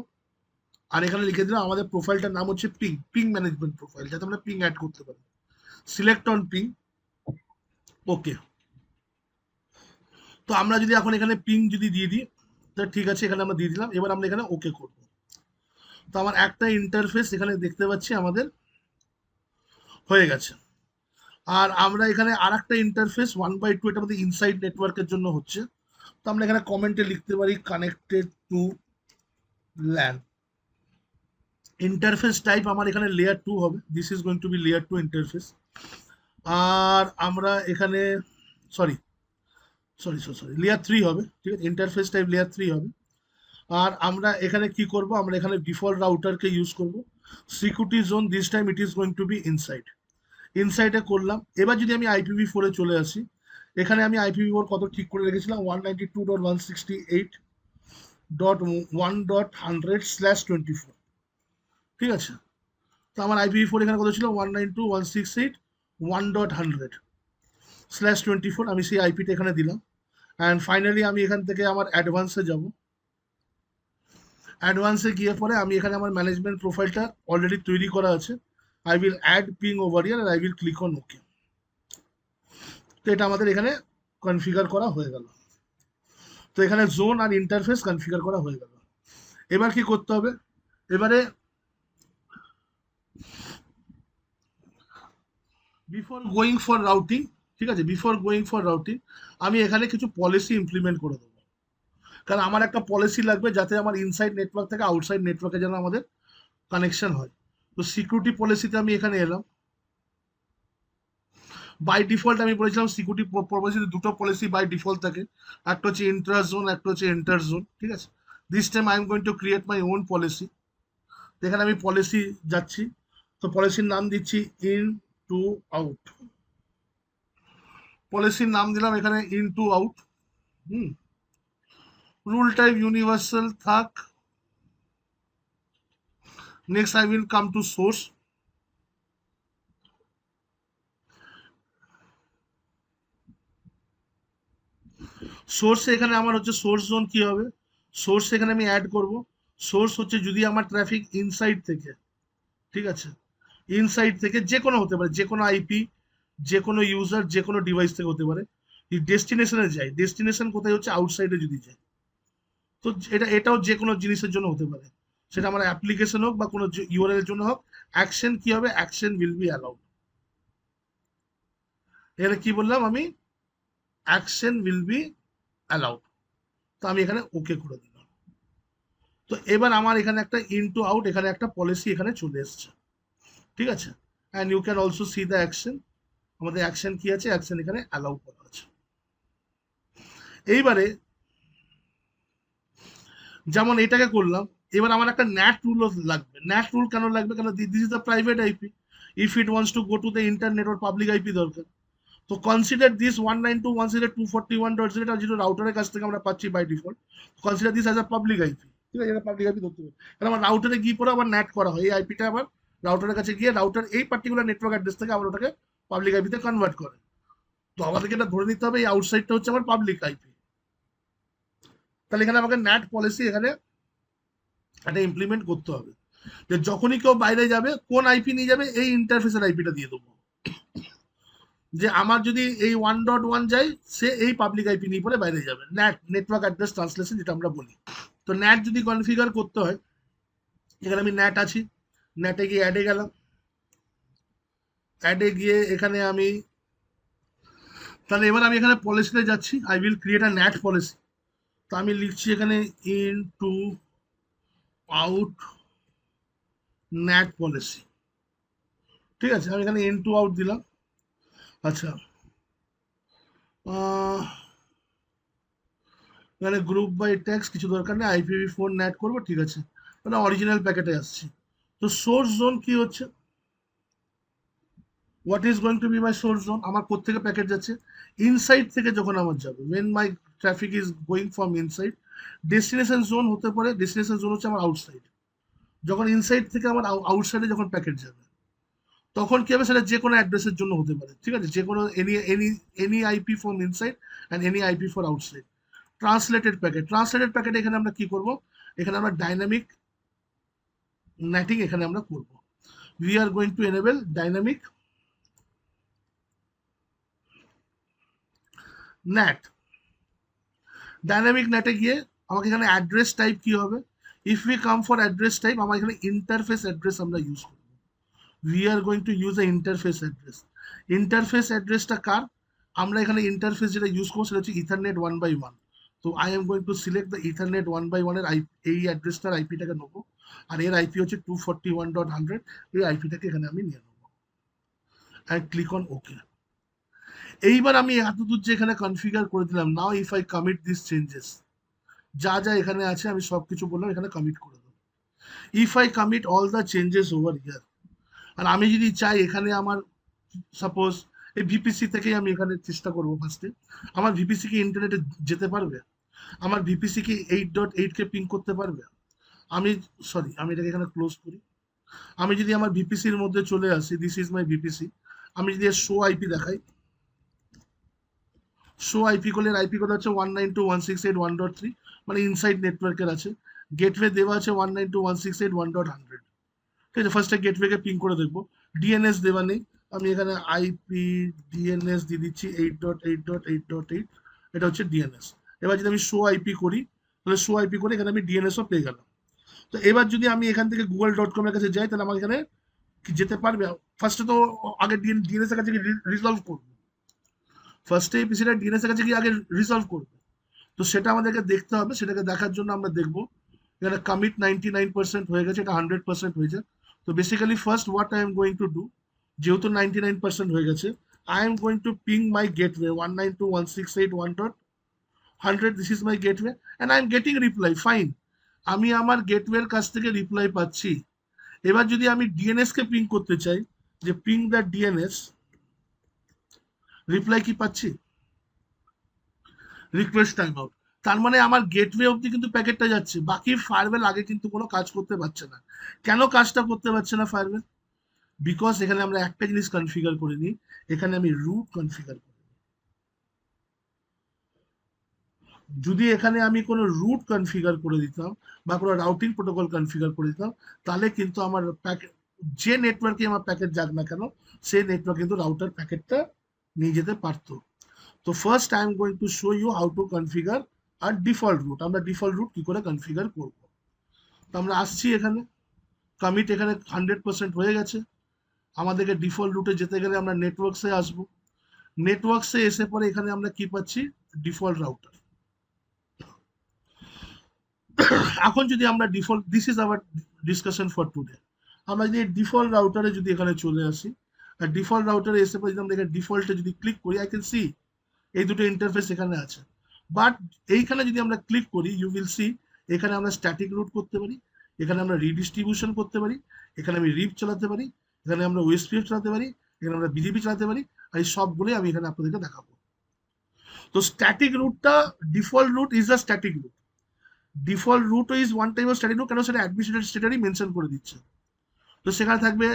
আর এখানে লিখে দিলাম আমাদের প্রোফাইলটার নাম হচ্ছে পিং ম্যানেজমেন্ট প্রোফাইল, যাতে আমরা পিং অ্যাড করতে পারি। সিলেক্ট অন পিং, ওকে। তো আমরা যদি এখন এখানে পিং যদি দিয়ে দিই, তো ঠিক আছে, এখানে আমরা দিয়ে দিলাম। এবার আমরা এখানে ওকে করব। তো আমার একটা ইন্টারফেস এখানে দেখতে পাচ্ছি আমাদের হয়ে গেছে। আর আমরা এখানে আর একটা ইন্টারফেস 1/2, এটা আমাদের ইনসাইড নেটওয়ার্কের জন্য হচ্ছে। তো আমরা এখানে কমেন্টে লিখতে পারি connected to LAN। Interface type আমার এখানে লেয়ার 2 হবে, this is going to be layer 2 interface. আর আমরা এখানে সরি লেয়ার 3 হবে, ঠিক আছে, ইন্টারফেস টাইপ লেয়ার 3 হবে। আর আমরা এখানে কি করব? আমরা এখানে ডিফল্ট রাউটারকে ইউজ করব। Security zone this time it is going to be ইনসাইডে করলাম। এবার যদি আমি IPv4 এ চলে আসি, এখানে আমি IPv4 কত ঠিক করে রেখেছিলাম, 192.168.1.100/24। ঠিক আছে, তো আমার IPv4 এখানে কত ছিল? 192.168.1.100/24। আমি সেই আইপিটা এখানে দিলাম। অ্যান্ড ফাইনালি আমি এখান থেকে আমার অ্যাডভান্সে যাব। অ্যাডভান্সে গিয়ে পরে আমি এখানে আমার ম্যানেজমেন্ট প্রোফাইলটা অলরেডি তৈরি করা আছে। I will add ping over here আর I will click on okay. তো এটা আমাদের এখানে কনফিগার করা হয়ে গেল। তো এখানে জোন আর ইন্টারফেস কনফিগার করা হয়ে গেল। এবার কি করতে হবে? এবারে বিফোর গোয়িং ফর রাউটিং, ঠিক আছে, বিফোর গোয়িং ফর রাউটিং আমি এখানে কিছু পলিসি ইমপ্লিমেন্ট করে দেবো। কারণ আমার একটা পলিসি লাগবে যাতে আমার ইনসাইড নেটওয়ার্ক থেকে আউটসাইড নেটওয়ার্কে যেন আমাদের কানেকশন হয়। তো সিকিউরিটি পলিসিতে আমি এখানে এলাম। বাই ডিফল্ট আমি বলেছিলাম সিকিউরিটি পলিসিতে দুটো পলিসি বাই ডিফল্ট থাকে, একটা হচ্ছে ইন্ট্রা জোন, একটা হচ্ছে এন্টার জোন। ঠিক আছে, this time I am going to create my own policy. এখানে আমি পলিসি যাচ্ছি। তো পলিসির নাম দিচ্ছি ইন টু আউট। পলিসির নাম দিলাম এখানে in to out. Rule type universal থাক। Next I will come to source. সোর্সে এখানে আমার হচ্ছে সোর্স জোন কি হবে? সোর্স এখানে আমি অ্যাড করব। সোর্স হচ্ছে যদি আমার ট্রাফিক ইনসাইড থেকে, ঠিক আছে, ইনসাইড থেকে যে কোনো হতে পারে, যে কোনো আইপি, যে কোনো ইউজার, যে কোনো ডিভাইস থেকে হতে পারে, ডেস্টিনেশনে যায়। ডেস্টিনেশন কোথায় হচ্ছে? আউটসাইডে যদি যায়। তো এটাও যে কোনো জিনিসের জন্য হতে পারে, সেটা আমার অ্যাপ্লিকেশন হোক বা কোনো ইউআরএল এর জন্য হোক। অ্যাকশন কি হবে? Action will be allowed. এখানে কি বললাম আমি? Action will be allowed. তো আমি এখানে ওকে করে দিলাম। তো এবার আমার এখানে একটা ইনটু আউট, এখানে একটা পলিসি এখানে চলে এসছে। ঠিক আছে, and you can also see the action. আমাদের অ্যাকশন কি আছে? অ্যাকশন এখানে অ্যালাউ করা আছে। এইবারে যেমন এটাকে করলাম, এবার আমার একটা ন্যাট রুলও লাগবে। ন্যাট রুল কেন লাগবে? কেন this is the private IP. If it wants to go to the internet or public IP দরকার। তো কনসিডার দিস 192.168.241.0 রাউটারের কাছ থেকে আমরা পাচ্ছি by default. Consider this as a public IP. ঠিক আছে, এটা পাবলিক আইপি ধরতে হবে। কারণ আমার রাউটারে গিয়ে পরে আবার ন্যাট করা হয়, এই আইপিটা আবার রাউটারের কাছে গিয়ে রাউটার এই পার্টিকুলার নেটওয়ার্ক অ্যাড্রেস থেকে আবার ওটাকে পাবলিক আইপিতে কনভার্ট করে। তো আমাদেরকে এটা ধরে নিতে হবে এই আউটসাইডটা হচ্ছে আমার পাবলিক আইপি। তাহলে এখানে আমাকে ন্যাট পলিসি এখানে এটা ইমপ্লিমেন্ট করতে হবে যে যখনই কেউ বাইরে যাবে কোন আইপি নিয়ে যাবে, এই ইন্টারফেসের আইপিটা দিয়ে দেবো। যে আমার যদি এই 1.1 যায়, সে এই পাবলিক আইপি নিয়ে পরে বাইরে যাবে, ন্যাট নেটওয়ার্ক অ্যাড্রেস ট্রান্সলেশন যেটা আমরা বলি। তো ন্যাট যদি কনফিগার করতে হয়, এখানে আমি ন্যাট আছি, ন্যাটে গিয়ে অ্যাডে গেলাম, অ্যাডে গিয়ে এখানে আমি তাহলে এবার আমি এখানে পলিসিতে যাচ্ছি, I will create a NAT policy. তো আমি লিখছি এখানে in to out NAT policy, ঠিক আছে। আমি এখানে ইন টু আউট দিলাম। আচ্ছা, এখানে গ্রুপ বাই ট্যাক্স কিছু দরকার নেই, IPv4 ন্যাট করবো, ঠিক আছে। মানে অরিজিনাল প্যাকেটে আসছি। তো সোর্স জোন কি হচ্ছে, what is going to be my source zone, আমার কোত্থেকে প্যাকেট যাচ্ছে, ইনসাইড থেকে যখন আমার যাবে, when my traffic is going from inside. Destination zone হতে পারে, ডেস্টিনেশন জোন হচ্ছে আমার আউটসাইড, যখন ইনসাইড থেকে আমার আউটসাইডে যখন প্যাকেট যাবে তখন কি হবে, সেটা যে কোনো অ্যাড্রেসের জন্য হতে পারে, ঠিক আছে, যে কোনো any any any IP from inside and any IP for outside. Translated packet, translated packet এখানে আমরা কি করব, এখানে আমরা ডাইনামিক নেটিং এখানে আমরা করব। We are going to enable dynamic NAT. Dynamic নেটে গিয়ে আমাকে এখানে অ্যাড্রেস টাইপ কি হবে, if we come for address type, আমার এখানে ইন্টারফেস অ্যাড্রেস আমরা ইউজ করব। We are going to use a interface address. Interface অ্যাড্রেসটা কার, আমরা এখানে ইন্টারফেস যেটা ইউজ করবো সেটা হচ্ছে ইথারনেট 1/1। তো I am going to select the ethernet 1/1 এর এই অ্যাড্রেসটার আইপিটাকে নেবো, আর এর আইপি হচ্ছে 241.100, এই আইপিটাকে এখানে আমি নিয়ে নেবো অ্যান্ড ক্লিক অন ওকে। এইবার আমি এতদূর যে এখানে কনফিগার করে দিলাম, নাও if I commit this changes, যা যা এখানে আছে আমি সবকিছু বললাম এখানে কমিট করে দেবো। If I commit all the changes over here, আর আমি যদি চাই এখানে আমার সাপোজ এই ভিপিসি থেকেই আমি এখানে চেষ্টা করবো ফার্স্টে, আমার ভিপিসি কি ইন্টারনেটে যেতে পারবে, আমার ভিপিসি কি 8.8 কে পিং করতে পারবে, আমি সরি আমি এটাকে এখানে ক্লোজ করি। আমি যদি আমার ভিপিসির মধ্যে চলে আসি, দিস ইজ মাই ভিপিসি, আমি যদি শো আইপি দেখাই, শো আইপি করলে আইপি কোড হচ্ছে 192.168.1.3, মানে ইনসাইড নেটওয়ার্কের আছে। গেটওয়ে দেওয়া আছে 192.168.1.100, ঠিক আছে। ফার্স্টে গেটওয়েকে পিং করে দেখবো, ডিএনএস দেওয়া নেই, আমি এখানে আইপি ডিএনএস দিয়ে দিচ্ছি 8.8.8.8, এটা হচ্ছে ডিএনএস। এবার যদি আমি শো আইপি করি, তাহলে শো আইপি করে এখানে আমি ডিএনএসও পেয়ে গেলাম। তো এবার যদি আমি এখান থেকে google.com এর কাছে যাই, তাহলে আমার এখানে কি যেতে পারবে, ফার্স্টে তো আগে ডিএনএস এর কাছে রিজলভ করবো, ফার্স্টে এই পিসিটা ডিএনএস এর কাছে গিয়ে আগে রিজলভ করবো। তো সেটা আমাদেরকে দেখতে হবে, সেটাকে দেখার জন্য আমরা দেখবো এখানে কমিট 99% হয়ে গেছে, এটা 100% হয়েছে। তো basically first what I am going to do, যেহেতু 99% হয়ে গেছে, I am going to ping my gateway 192.168.1.100, this is my gateway and I am getting reply, fine, আমি আমার গেটওয়ের কাছ থেকে রিপ্লাই পাচ্ছি। এবার যদি আমি ডিএনএস কে পিং করতে চাই, যে পিং দ্য ডিএনএস, রিপ্লাই কি পাচ্ছি, রিকোয়েস্ট টাইম আউট। তার মানে আমার গেটওয়ে অবধি কিন্তু প্যাকেটটা যাচ্ছে, বাকি ফায়ারওয়েল আগে কিন্তু কোনো কাজ করতে পারছে না। কেন কাজটা করতে পারছে না ফায়ারওয়েল, বিকজ এখানে আমরা একটা জিনিস কনফিগার করে নিই, এখানে আমি রুট কনফিগার করি। যদি এখানে আমি কোনো রুট কনফিগার করে দিতাম বা কোনো রাউটিং প্রোটোকল কনফিগার করে দিতাম, তাহলে কিন্তু আমার প্যাকেট, যে নেটওয়ার্কে আমার প্যাকেট যাক না কেন, সেই নেটওয়ার্ক কিন্তু রাউটার প্যাকেটটা নিয়ে যেতে পারতো। তো first I am going to show you how to configure our default route, আমরা ডিফল্ট রুট কি করে কনফিগার করব। তো আমরা আসছি এখানে, কমিট এখানে 100% হয়ে গেছে। আমাদেরকে ডিফল্ট রুটে যেতে গেলে আমরা নেটওয়ার্কসে আসবো, নেটওয়ার্কসে এসে পরে এখানে আমরা কি পাচ্ছি, ডিফল্ট রাউটার। এখন যদি আমরা default, this is our discussion for today, আমরা যদি ডিফল্ট রাউটারে যদি এখানে চলে আসি, আর ডিফল্ট রাউটারে এসে পরে যদি আমরা এখানে ডিফল্টে যদি ক্লিক করি, আই ক্যান সি এই দুটো ইন্টারফেস এখানে আছে। বাট এইখানে যদি আমরা ক্লিক করি, ইউ উইল সি এখানে আমরা স্ট্যাটিক রুট করতে পারি, এখানে আমরা রিডিস্ট্রিবিউশন করতে পারি, এখানে আমি রিপ চালাতে পারি, এখানে আমরা ওএসপিএফ চালাতে পারি, এখানে আমরা বিজিপি চালাতে পারি, আর এই সবগুলোই আমি এখানে আপনাদেরকে দেখাবো। তো স্ট্যাটিক রুটটা, default route is a static route, default route is one type of static route, কেন সেটা অ্যাডমিনিস্ট্রেটর স্টেটারই মেনশন করে দিচ্ছে। তো তো সেখানে থাকবে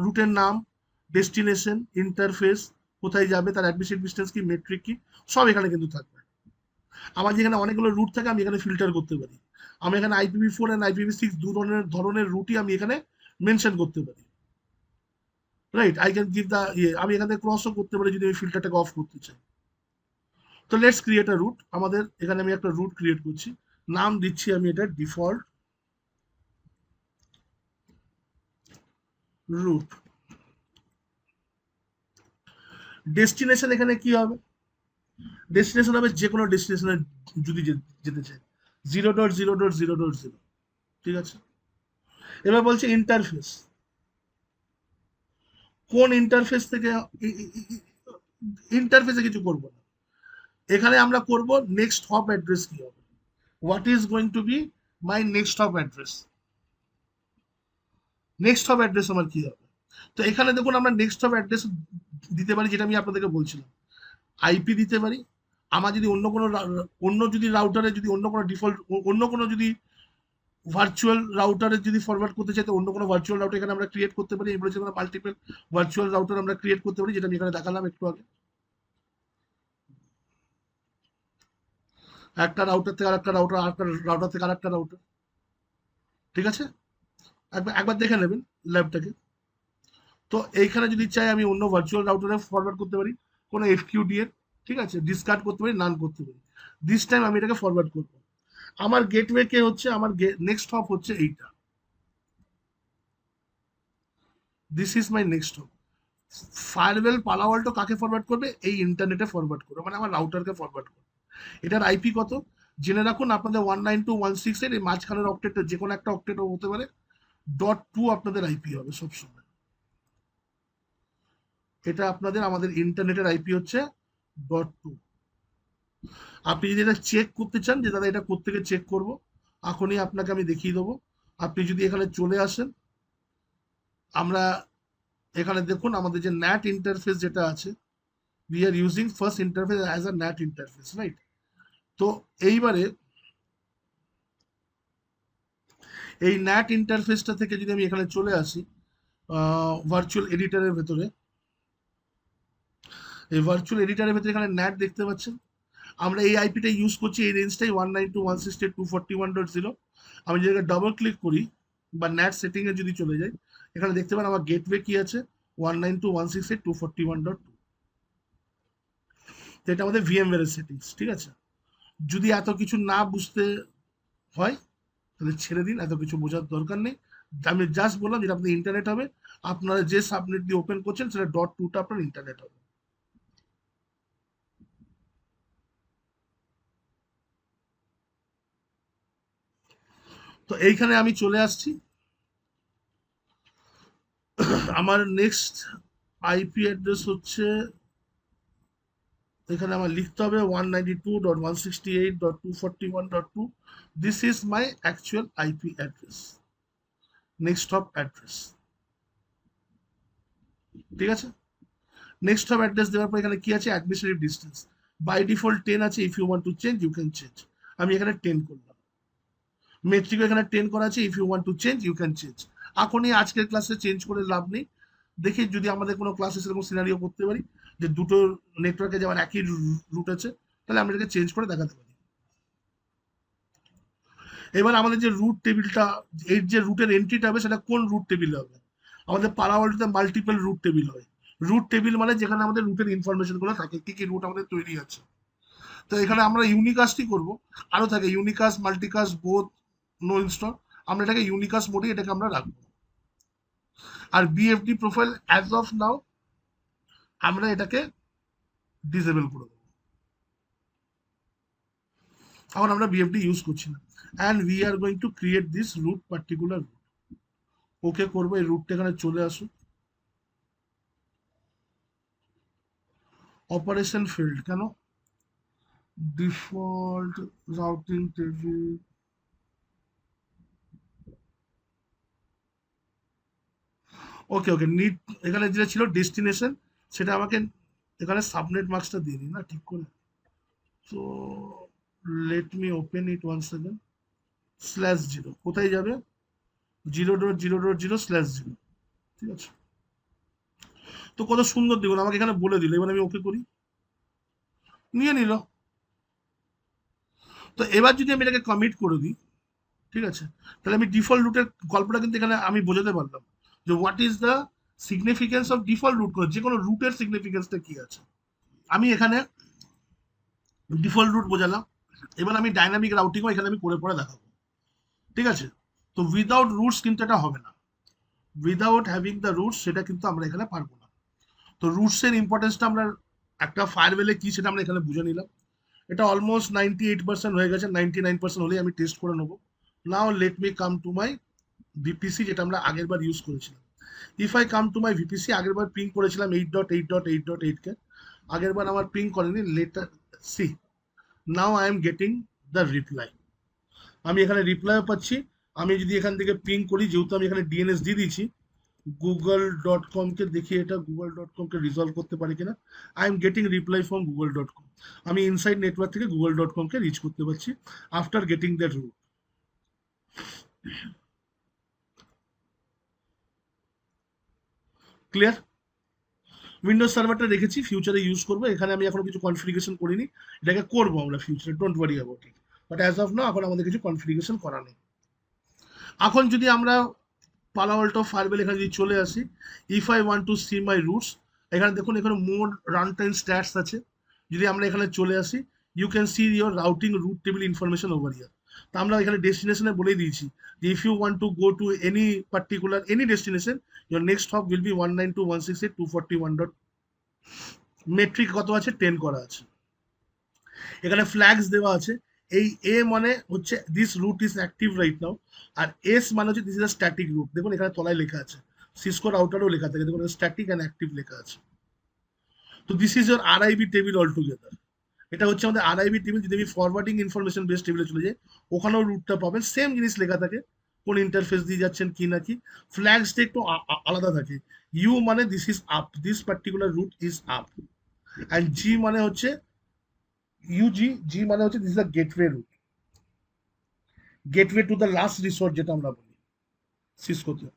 রুটের নাম, ডেস্টিনেশন, ইন্টারফেস, কোথায় যাবে, তার অ্যাডমিনিস্ট্রেটিভ ডিস্টেন্স কি, মেট্রিক কি, সব এখানে কিন্তু থাকবে। আমার যেখানে অনেকগুলো রুট থাকে আমি এখানে ফিল্টার করতে পারি। আমি এখানে IPv4 এন্ড IPv6 দু ধরনের রুটই আমি এখানে মেনশন করতে পারি। রাইট, আই ক্যান গিভ দা আমি এখানে ক্রসও করতে পারি যদি আমি ফিল্টারটাকে অফ করতে চাই। তো লেটস ক্রিয়েট আ রুট। আমাদের এখানে আমি একটা রুট ক্রিয়েট করছি, নাম দিচ্ছি আমি এটা ডিফল্ট রুট। ডেস্টিনেশন এখানে কি হবে, ডেস্টিনেশন হবে যে কোনো ডেস্টিনেশনে যদি যেতে চাই, 0.0.0.0, ঠিক আছে। এবার বলছে ইন্টারফেস, কোন ইন্টারফেস থেকে, ইন্টারফেসে কিছু করব না, এখানে আমরা করব নেক্সট হপ অ্যাড্রেস কি হবে, what is going to be my next hop address, next hop address আমার কি হবে। তো এখানে দেখুন আমরা নেক্সট হপ অ্যাড্রেস দিতে পারি, যেটা আমি আপনাদেরকে বলছিলাম, আইপি দিতে পারি। আমার যদি অন্য যদি রাউটারে যদি অন্য কোনো ডিফল্ট অন্য কোনো যদি ভার্চুয়াল রাউটারে যদি ফরওয়ার্ড করতে চাই, তো অন্য কোনো ভার্চুয়াল রাউটার এখানে আমরা ক্রিয়েট করতে পারি। এগুলো যেমন মাল্টিপল ভার্চুয়াল রাউটার আমরা ক্রিয়েট করতে পারি, যেটা আমি এখানে দেখালাম একটু আগে। একটা রাউটার থেকে আরেকটা রাউটার, আরেকটা রাউটার থেকে আরেকটা রাউটার, ঠিক আছে। একবার একবার দেখে নেবেন ল্যাবটাকে। তো এইখানে যদি চাই আমি অন্য ভার্চুয়াল রাউটারে ফরওয়ার্ড করতে পারি, কোনো এফকিউডি এর, ঠিক আছে, ডিসকার্ড করতে পারি, নান করতে পারি। দিস টাইম আমি এটাকে ফরওয়ার্ড করবো। আমার গেটওয়ে কে হচ্ছে, আমার নেক্সট হপ হচ্ছে এইটা, this is my next hop. Firewall Palo Alto কাকে ফরওয়ার্ড করবে, এই ইন্টারনেটে ফরওয়ার্ড করবে, মানে আমার রাউটারকে ফরওয়ার্ড করবে। এটার আইপি কত জেনে রাখুন আপনাদের, 192.168, এই মাঝখানের অক্টেট যে কোনো একটা অক্টেট হতে পারে, .2 আপনাদের আইপি হবে সবসময়। এটা আপনাদের আমাদের ইন্টারনেটের আইপি হচ্ছে .2। আপনি যদি এটা চেক করতে চান যে দাদা এটা কোত্থেকে চেক করব, এখনই আপনাকে আমি দেখিয়ে দেবো। আপনি যদি এখানে চলে আসেন, আমরা এখানে দেখুন আমাদের যে ন্যাট ইন্টারফেস যেটা আছে, we are using first interface as a ন্যাট interface, right. তো এইবারে এই ন্যাট ইন্টারফেসটা থেকে যদি আমি এখানে চলে আসি ভার্চুয়াল এডিটারের ভেতরে, এই ভার্চুয়াল এডিটারের ভেতরে এখানে ন্যাট দেখতে পাচ্ছেন। আমরা এই আইপিটা ইউজ করছি, এই রেঞ্জটাই 192.168.241.0। আমি যদি ডাবল ক্লিক করি বা ন্যাট সেটিং এ যদি চলে যাই, এখানে দেখতে পান আমার গেটওয়ে কি আছে, 192.168.241.2। তো এটা আমাদের ভিএমওয়্যার এর সেটিংস, ঠিক আছে। যদি এত কিছু না বুঝতে হয় তাহলে ছেড়ে দিন, এত কিছু বোঝার দরকার নেই। আমি জাস্ট বললাম যেটা আপনাদের ইন্টারনেট হবে, আপনারা যে সাবনেট দিয়ে ওপেন করছেন সেটা .2টা আপনার ইন্টারনেট হবে। তো এইখানে আমি চলে আসছি, আমার নেক্সট আইপি অ্যাড্রেস হচ্ছে, এখানে আমার লিখতে হবে 192.168.241.2। This is my actual IP address, next hop address, ঠিক আছে। নেক্সট হপ অ্যাড্রেস দেওয়ার পর এখানে কি আছে, অ্যাডমিনিস্ট্রেটিভ ডিস্টেন্স বাই ডিফল্ট 10 আছে, if you want to change you can change. আমি এখানে 10 করলাম। মেট্রিক এখানে 10 করা আছে, if you want to change you can change. এখনই আজকের ক্লাসে চেঞ্জ করে লাভ নেই, দেখি যদি আমাদের কোনো ক্লাসে সেরকম সিনারিও করতে পারি যে দুটো নেটওয়ার্কে যেমন একই রুট আছে, তাহলে আমরা এটাকে চেঞ্জ করে দেখাতে পারি। এবার আমাদের যে রুট টেবিলটা, এর যে রুটের এন্ট্রিটা হবে সেটা কোন রুট টেবিল হবে, আমাদের পারাওয়ালটিতে মাল্টিপল রুট টেবিল হয়। রুট টেবিল মানে যেখানে আমাদের রুটের ইনফরমেশন গুলো থাকে, কি কি রুট আমাদের তৈরি আছে। তো এখানে আমরা ইউনিকাস্টই করব, আরো থাকে unicast, multicast, both, no install. আমরা এটাকে ইউনিকাস্ট মোডে এটাকে আমরা রাখবো। আর BFD profile as of now আমরা এটাকে ডিসেবল করে দেবো, এখন আমরা বিএফডি ইউজ করছি না। And we are going to create this route, particular route. Okay করবো, এই রুটটা এখানে চলে আসুক। অপারেশন ফিল্ড কেন, default routing table, okay okay নিট, এখানে যেটা ছিল ডেস্টিনেশন সেটা আমাকে এখানে সাবনেট মার্কসটা দিয়ে দিই না ঠিক করে। তো let me open it one second. /0 কোথায় যাবে, 0.0.0/0। ঠিক আছে, তো কত সুন্দর দেখুন আমাকে এখানে বলে দিল, এবার আমি ওকে করি, নিয়ে নিল। তো এবার যদি আমি এটাকে কমিট করে দিই, ঠিক আছে, তাহলে আমি ডিফল্ট রুটের গল্পটা কিন্তু এখানে আমি বোঝাতে পারলাম যে what is the significance of default route, করে যে কোনো রুটের সিগনিফিকেন্সটা কি আছে। আমি এখানে ডিফল্ট রুট বোঝালাম, এবার আমি ডাইনামিক রাউটিংও এখানে আমি করে পরে দেখাবো। ঠিক আছে, তো উইদাউট রুটস কিন্তু এটা হবে না, উইদাউট হ্যাভিং দ্য রুটস সেটা কিন্তু আমরা এখানে পারবো না। তো রুটসের ইম্পর্টেন্সটা আমরা একটা ফায়ারওয়েলে কি সেটা আমরা এখানে বুঝে নিলাম। এটা অলমোস্ট 98% হয়ে গেছে, 99% হলেই আমি টেস্ট করে নেবো। Now let me come to my VPC, যেটা আমরা আগের বার ইউজ করেছিলাম। If I come to my VPC, আগের বার পিং করেছিলাম 8.8.8.8 কে, আগের বার আমার পিং করেনি। Later see, now I am getting the reply, আমি এখানে রিপ্লাইও পাচ্ছি। আমি যদি এখান থেকে পিং করি, যেহেতু আমি এখানে ডিএনএস দিয়ে দিয়েছি, google.com-কে দেখি এটা google.com-কে রিজলভ করতে পারি কিনা। I am getting reply from google.com, আমি ইনসাইড নেটওয়ার্ক থেকে google.com-কে রিচ করতে পারছি after getting that route. Clear? Windows সার্ভারটা রেখেছি, ফিউচারে ইউজ করবো, এখানে আমি এখনো কিছু কনফিগারেশন করিনি, এটাকে করবো আমরা ফিউচারে, don't worry about it, but as of now এখন আমাদের কিছু কনফিগারেশন করা নেই। এখন যদি আমরা পালো আল্টো ফায়ারওয়েল এখানে যদি চলে আসি, if I want to see my routes, এখানে দেখুন এখানে মোর রান টাইম স্ট্যাটস আছে, যদি আমরা এখানে চলে আসি, you can see your routing route table information over here. তা আমরা এখানে ডেস্টিনেশনে বলেই দিয়েছি যে if you want to go to any particular any destination, your next hop will be 192.168.241. Metric কত আছে, 10 করা আছে, এখানে ফ্ল্যাগস দেওয়া আছে। এই এ মানে হচ্ছে this route is active right now, আর এস মানে হচ্ছে this is a static route. দেখুন এখানে তলায় লেখা আছে, সিসকো রাউটারও লেখা থাকে, দেখুন স্ট্যাটিক অ্যান্ড অ্যাক্টিভ লেখা আছে। তো this is your RIB table all together, এটা হচ্ছে আমাদের আরআইবি টেবিল। যদি আমি ফরওয়ার্ডিং ইনফরমেশন বেস টেবিলে চলে যাই, ওখানেও রুটটা পাবেন, সেম জিনিস লেখা থাকে, কোন ইন্টারফেস দিয়ে যাচ্ছেন কি না কি। ফ্ল্যাগসটা একটু আলাদা থাকে, ইউ মানে this is up, this particular route is up, and G মানে হচ্ছে ইউজি, জি মানে হচ্ছে this is a gateway route, gateway to the last resort যেটা আমরা বলি সিসকোতে।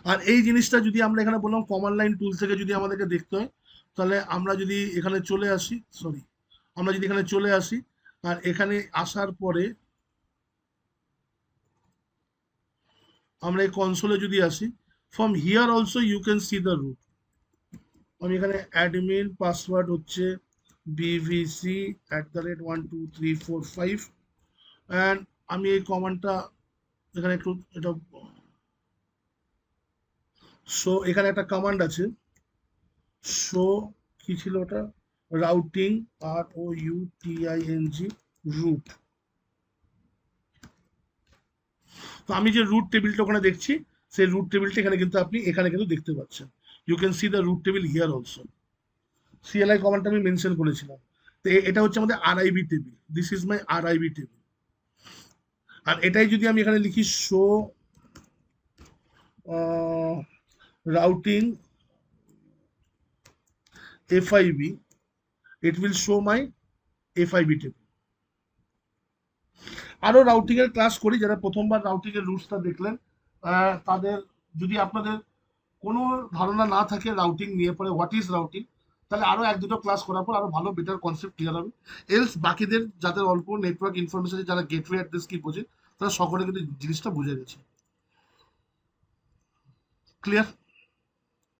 আর এই জিনিসটা যদি আমরা এখানে বললাম কমান্ড লাইন টুল থেকে যদি আমাদেরকে দেখতে হয়, তাহলে আমরা যদি এখানে চলে আসি, সরি, আমরা যদি এখানে চলে আসি, আর এখানে আসার পরে আমরা এই কনসোলে যদি আসি, from here also you can see the route. আমি এখানে অ্যাডমিন পাসওয়ার্ড হচ্ছে bvc@12345, অ্যান্ড আমি এই কমান্ডটা এখানে একটু এটা, সো এখানে একটা কমান্ড আছে, শো, কি ছিল ওটা, রাউটিং, ROUTING, রুট। তো আমি যে রুট টেবিলটা ওখানে দেখছি, সেই রুট টেবিলটা এখানে কিন্তু আপনি এখানে কিন্তু দেখতে পাচ্ছেন, you can see the route table here also. CLI কমান্ডটা আমি মেনশন করেছিলাম। তো এটা হচ্ছে আমাদের RIB table, this is my RIB table. আর এটাই যদি আমি এখানে লিখি show routing FIB, it will show my FIB table. আরো রাউটিং এর ক্লাস করি, যারা প্রথমবার রাউটিং এর রুটসটা দেখলেন, তাদের যদি আপনাদের কোনো ধারণা না থাকে রাউটিং নিয়ে, পরে হোয়াট ইজ রাউটিং, তাহলে আরো এক দুটো ক্লাস করার পর আরো ভালো বেটার কনসেপ্ট ক্লিয়ার হবে। এলস বাকিদের যাদের অল্প নেটওয়ার্ক ইনফরমেশন, যারা গেটওয়ে অ্যাড্রেস কি বোঝে, তারা সকলে কিন্তু জিনিসটা বুঝে গেছে। ক্লিয়ার?